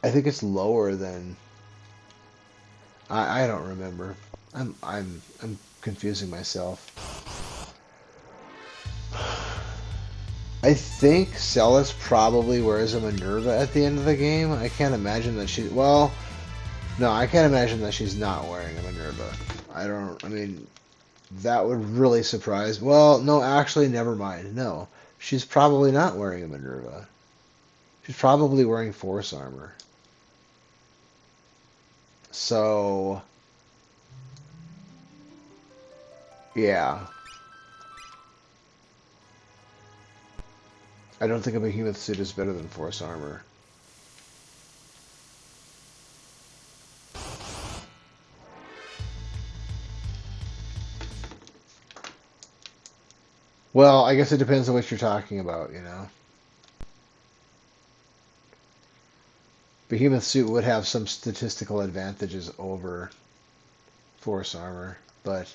I think it's lower than. I don't remember. I'm confusing myself. I think Celis probably wears a Minerva at the end of the game. I can't imagine that she. Well, no, I can't imagine that she's not wearing a Minerva. I mean, that would really surprise. Well, no, actually, never mind. No, she's probably not wearing a Minerva. She's probably wearing force armor. So, yeah. I don't think a behemoth suit is better than force armor. Well, I guess it depends on what you're talking about, Behemoth suit would have some statistical advantages over force armor, but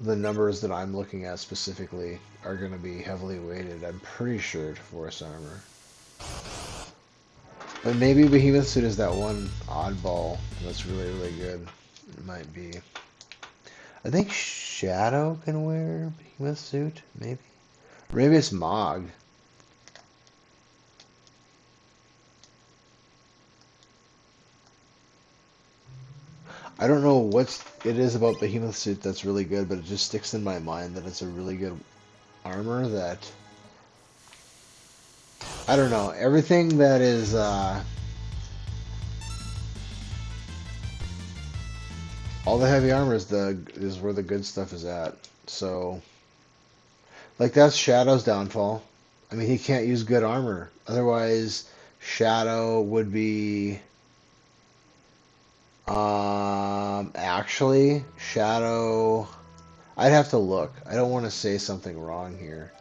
the numbers that I'm looking at specifically are going to be heavily weighted, I'm pretty sure, to force armor. But maybe Behemoth suit is that one oddball that's really, really good. It might be. I think Shadow can wear Behemoth suit, maybe. Or maybe it's Mog. I don't know what it is about Behemoth suit that's really good, but it just sticks in my mind that it's a really good armor that... I don't know. Everything that is... all the heavy armor is where the good stuff is at. So... like, that's Shadow's downfall. I mean, he can't use good armor. Otherwise, Shadow would be... actually, Shadow... I'd have to look. I don't want to say something wrong here.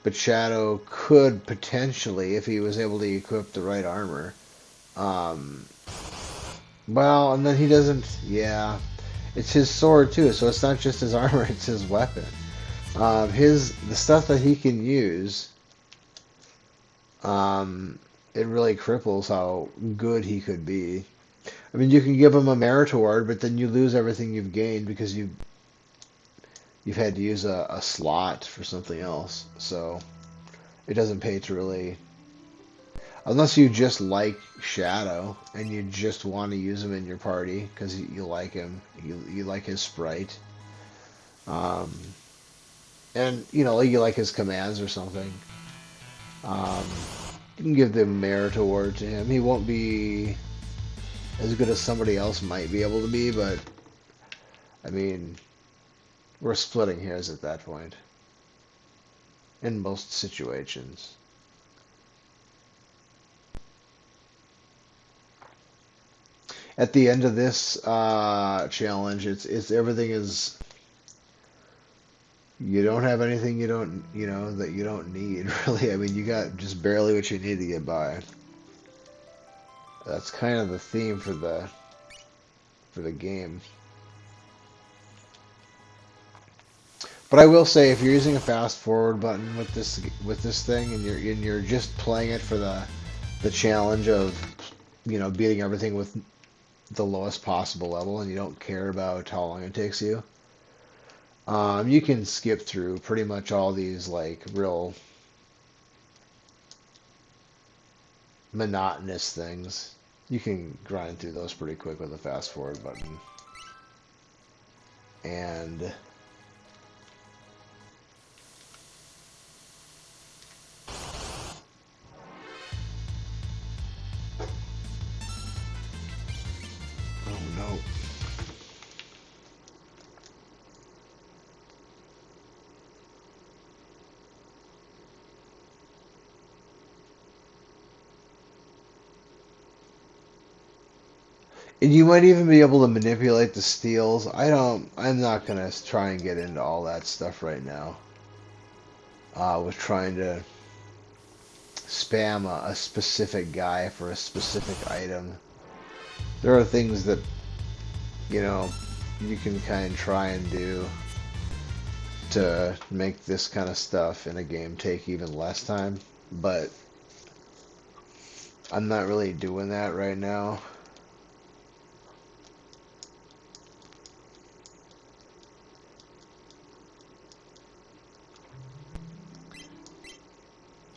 But Shadow could potentially, if he was able to equip the right armor. Well, and then he doesn't... yeah. It's his sword, too, so it's not just his armor, it's his weapon. The stuff that he can use... it really cripples how good he could be. I mean, you can give him a Meritoward, but then you lose everything you've gained because you've had to use a slot for something else. So it doesn't pay to really... unless you just like Shadow and you just want to use him in your party because you like him, you like his sprite. And, you know, you like his commands or something. You can give the Merit Award to him. He won't be as good as somebody else might be able to be, but, I mean, we're splitting hairs at that point. In most situations. At the end of this challenge, it's everything is... you don't have anything you don't, that you don't need, really. I mean, you got just barely what you need to get by. That's kind of the theme for the game. But I will say, if you're using a fast forward button with this thing, and you're just playing it for the challenge of, beating everything with the lowest possible level, and you don't care about how long it takes you, you can skip through pretty much all these, like, real monotonous things. You can grind through those pretty quick with a fast forward button. And oh no. And you might even be able to manipulate the steals. I'm not gonna try and get into all that stuff right now. With trying to spam a specific guy for a specific item. There are things that, you can kind of try and do to make this kind of stuff in a game take even less time, but I'm not really doing that right now.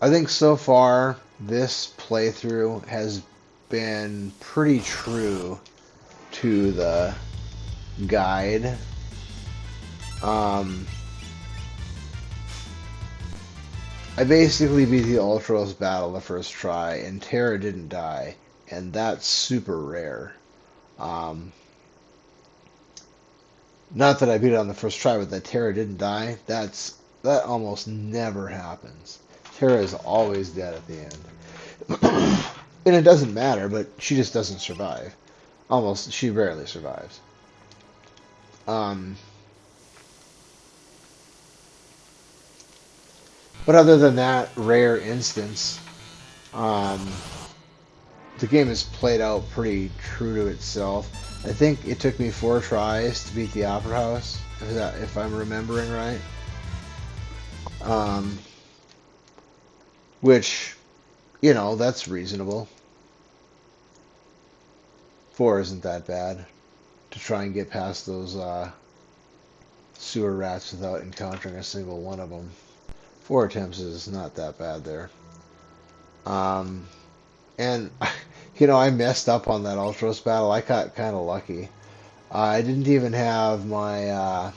I think so far this playthrough has been pretty true to the guide. I basically beat the Ultros battle the first try, and Terra didn't die, and that's super rare. Not that I beat it on the first try, but that Terra didn't die, that almost never happens. Terra is always dead at the end. And it doesn't matter, but she just doesn't survive. She rarely survives. But other than that rare instance, um, the game is played out pretty true to itself. I think it took me 4 tries to beat the Opera House, if I'm remembering right. Um, which, that's reasonable. 4 isn't that bad to try and get past those sewer rats without encountering a single one of them. 4 attempts is not that bad there. Um, and I messed up on that Ultros battle. I got kind of lucky. I didn't even have my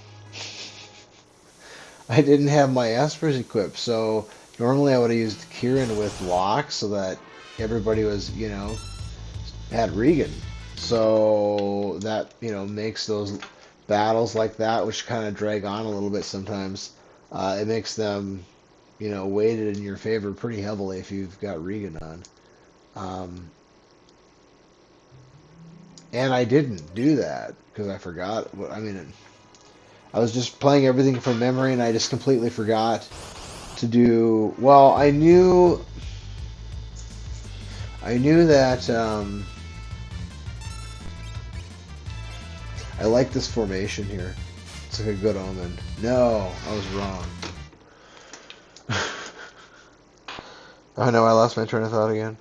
I didn't have my Espers equipped, so normally I would have used Kieran with Locke so that everybody was, had Regan. So that, makes those battles like that, which kind of drag on a little bit sometimes, it makes them, weighted in your favor pretty heavily if you've got Regan on. Um, and I didn't do that because I forgot. I mean, I was just playing everything from memory and I just completely forgot to do. Well, I knew that I like this formation here. It's like a good omen. No, I was wrong. Oh no, I lost my train of thought again.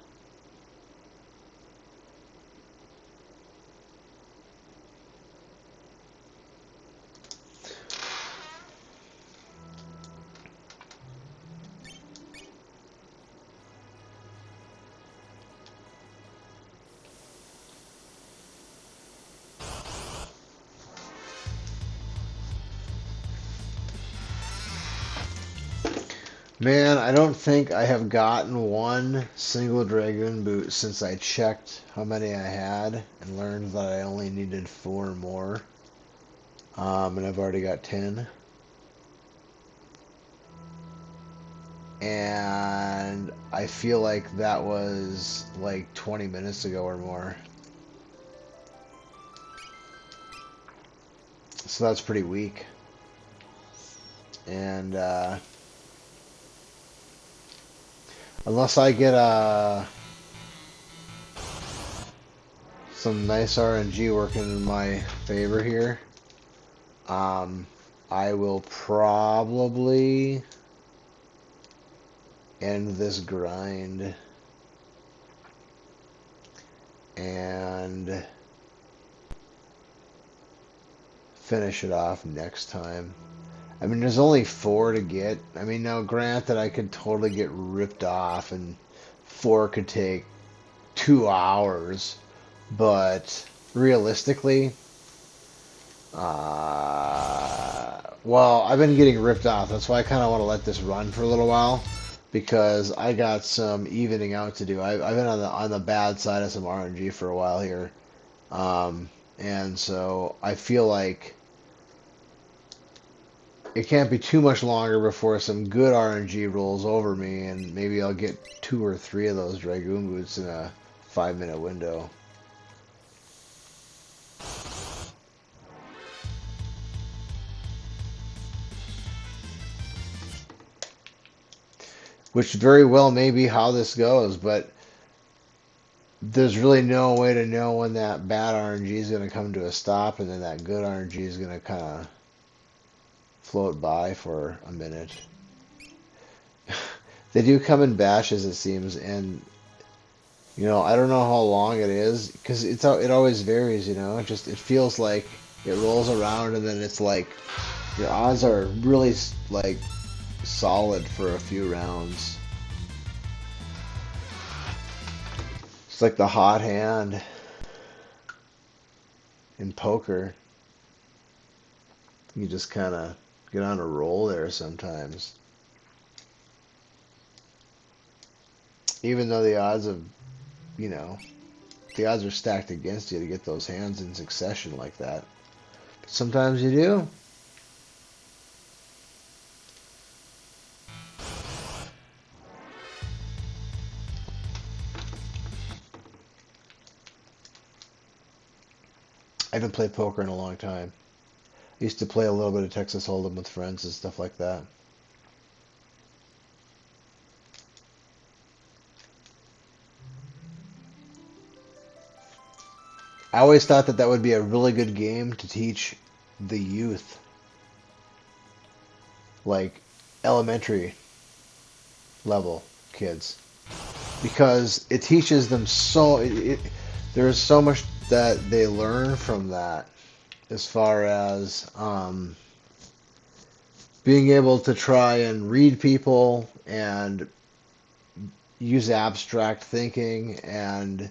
Man, I don't think I have gotten one single Dragoon boot since I checked how many I had and learned that I only needed 4 more. And I've already got 10. And I feel like that was like 20 minutes ago or more. So that's pretty weak. And unless I get some nice RNG working in my favor here, I will probably end this grind and finish it off next time. I mean, there's only 4 to get. I mean, now granted, I could totally get ripped off, and 4 could take 2 hours, but realistically, well, I've been getting ripped off. That's why I kind of want to let this run for a little while because I got some evening out to do. I've been on the bad side of some RNG for a while here, and so I feel like it can't be too much longer before some good RNG rolls over me, and maybe I'll get 2 or 3 of those Dragoon boots in a 5-minute window. Which very well may be how this goes, but there's really no way to know when that bad RNG is going to come to a stop and then that good RNG is going to kind of float by for a minute. They do come in bashes, it seems, and I don't know how long it is because it always varies. It feels like it rolls around and then it's like your odds are really like solid for a few rounds. It's like the hot hand in poker. You just kind of get on a roll there sometimes. Even though you know, the odds are stacked against you to get those hands in succession like that. But sometimes you do. I haven't played poker in a long time. I used to play a little bit of Texas Hold'em with friends and stuff like that. I always thought that that would be a really good game to teach the youth, like elementary level kids, because it teaches them there's so much that they learn from that as far as being able to try and read people and use abstract thinking and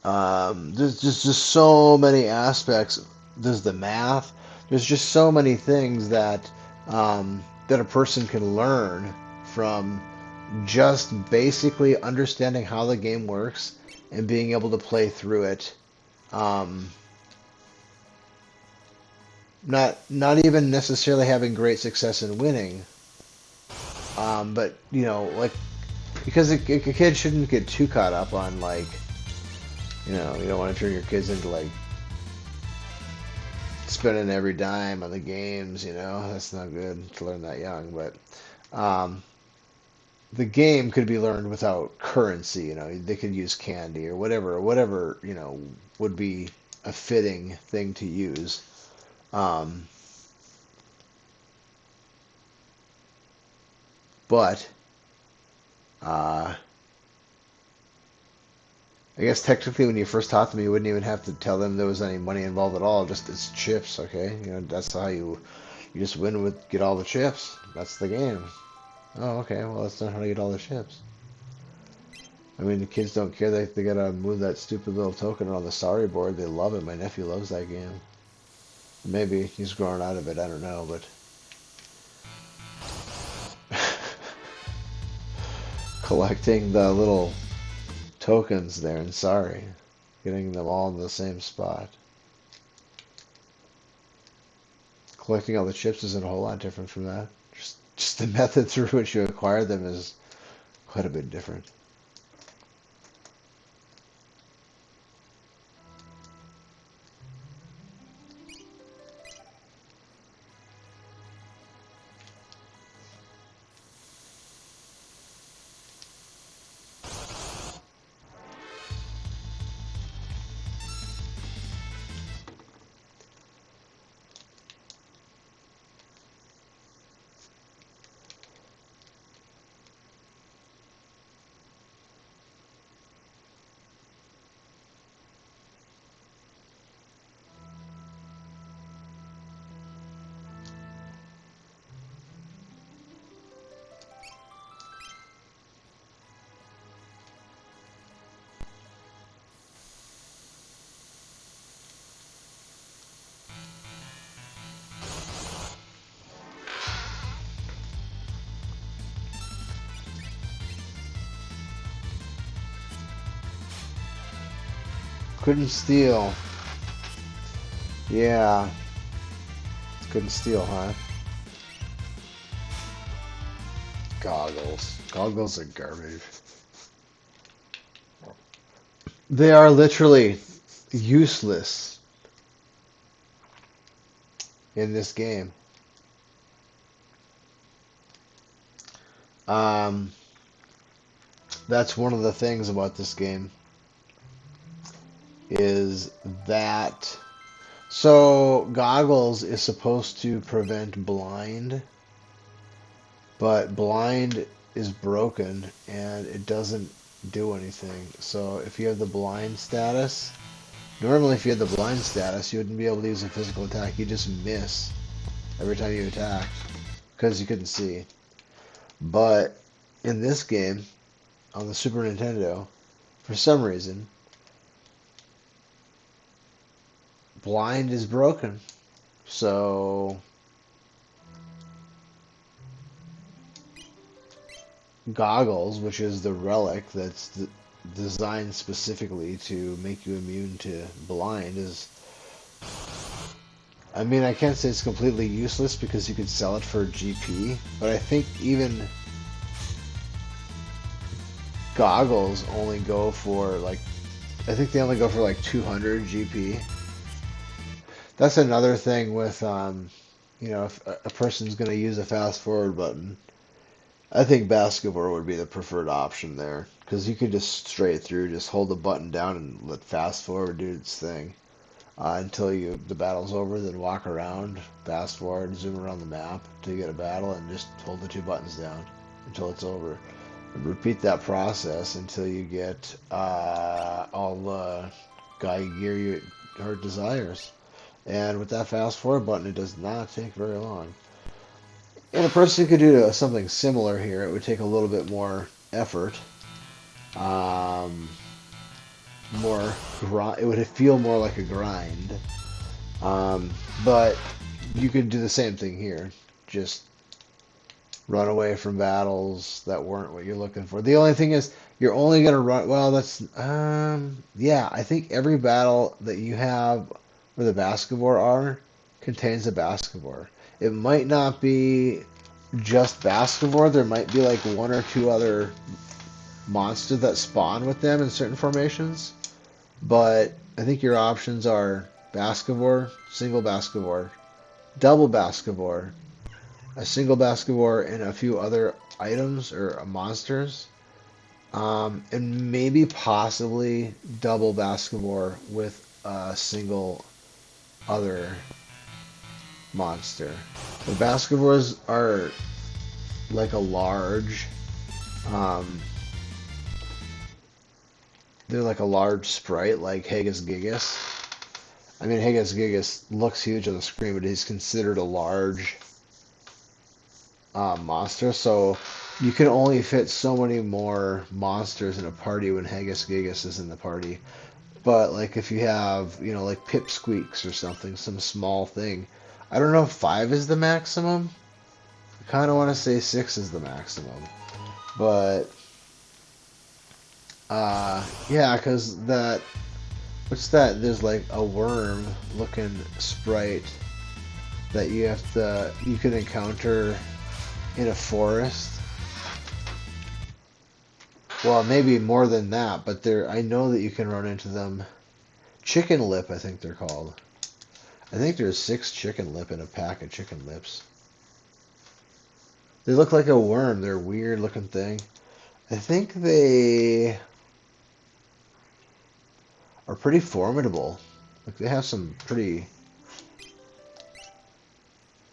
there's just so many aspects. There's the math. There's just so many things that a person can learn from just basically understanding how the game works and being able to play through it. Um, not even necessarily having great success in winning, but like because a kid shouldn't get too caught up on like you don't want to turn your kids into like spending every dime on the games. That's not good to learn that young. But um, the game could be learned without currency. They could use candy or whatever would be a fitting thing to use. Um, but uh, I guess technically, when you first taught them, you wouldn't even have to tell them there was any money involved at all. Just it's chips, okay? That's how you just win with get all the chips. That's the game. Oh, okay. Well, let's learn how to get all the chips. I mean, the kids don't care. They gotta move that stupid little token on the sorry board. They love it. My nephew loves that game. Maybe he's growing out of it. I don't know, but collecting the little tokens there and sorry, getting them all in the same spot. Collecting all the chips isn't a whole lot different from that. Just the method through which you acquire them is quite a bit different. Couldn't steal. Yeah, couldn't steal, huh? Goggles. Goggles are garbage. They are literally useless in this game. Um, that's one of the things about this game is that so goggles is supposed to prevent blind, but blind is broken and it doesn't do anything. So if you have the blind status, normally if you had the blind status, you wouldn't be able to use a physical attack. You just miss every time you attack because you couldn't see. But in this game on the Super Nintendo, for some reason, blind is broken. So goggles, which is the relic that's designed specifically to make you immune to blind, is I mean, I can't say it's completely useless because you could sell it for GP, but I think even goggles only go for like I think they only go for like 200 GP. That's another thing with if a person's going to use a fast forward button, I think basketball would be the preferred option there because you could just straight through, just hold the button down and let fast forward do its thing. until the battle's over. Then walk around, fast forward, zoom around the map to get a battle, and just hold the 2 buttons down until it's over. And repeat that process until you get all the guy gear your heart desires. And with that fast forward button, it does not take very long. And a person could do something similar here. It would take a little bit more effort. It would feel more like a grind. But you could do the same thing here. Just run away from battles that weren't what you're looking for. The only thing is, you're only going to run. Well, yeah, I think every battle that you have where the Baskerville are contains a Baskerville. It might not be just Baskerville. There might be like one or two other monsters that spawn with them in certain formations. But I think your options are Baskerville, single Baskerville, double Baskerville, a single Baskerville, and a few other items or monsters. And maybe possibly double Baskerville with a single other monster. The Baskervilles are like a large, they're like a large sprite, like Hagus Gigas. I mean, Hagus Gigas looks huge on the screen, but he's considered a large monster, so you can only fit so many more monsters in a party when Hagus Gigas is in the party. But like if you have, like Pipsqueaks or something, some small thing. I don't know if 5 is the maximum. I kind of want to say 6 is the maximum. But yeah, because what's that? There's like a worm looking sprite that you can encounter in a forest. Well, maybe more than that, but I know that you can run into them. Chicken lip, I think they're called. I think there's 6 chicken lip in a pack of chicken lips. They look like a worm. They're a weird looking thing. I think they are pretty formidable. Like they have some pretty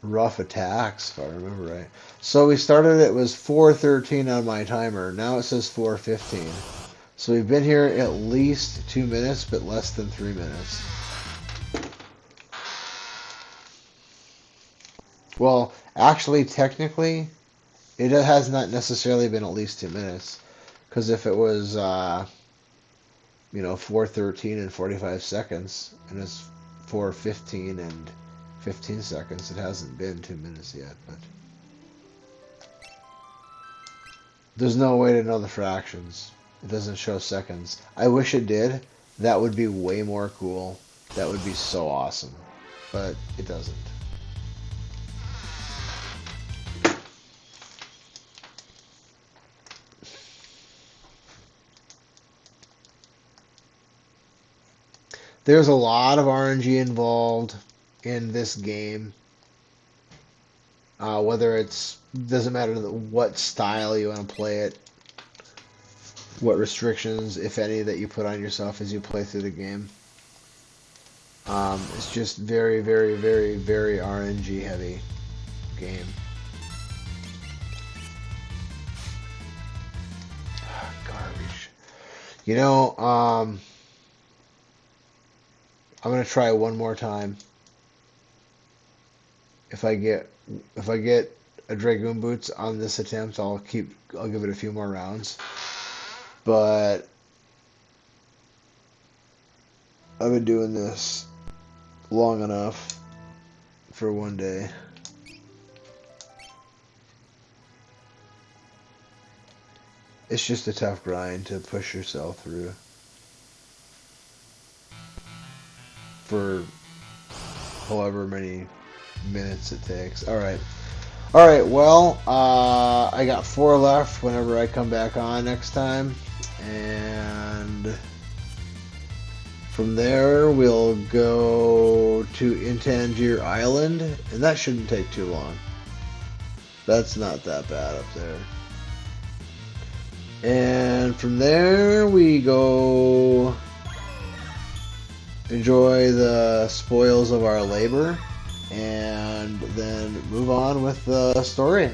rough attacks, if I remember right. So we started, it was 4:13 on my timer. Now it says 4:15. So we've been here at least 2 minutes, but less than 3 minutes. Well, actually, technically, it has not necessarily been at least 2 minutes. Because if it was, 4:13 and 45 seconds, and it's 4:15 and 15 seconds, it hasn't been 2 minutes yet, but there's no way to know the fractions. It doesn't show seconds. I wish it did. That would be way more cool. That would be so awesome. But it doesn't. There's a lot of RNG involved in this game. Whether doesn't matter what style you want to play it, what restrictions, if any, that you put on yourself as you play through the game. It's just very, very, very, very RNG heavy game. Garbage. I'm gonna try one more time. If I get a Dragoon Boots on this attempt, I'll give it a few more rounds. But I've been doing this long enough for one day. It's just a tough grind to push yourself through for however many minutes it takes. Alright, well, I got 4 left whenever I come back on next time, and from there we'll go to Intangier Island, and that shouldn't take too long. That's not that bad up there. And from there we go and enjoy the spoils of our labor, and then move on with the story.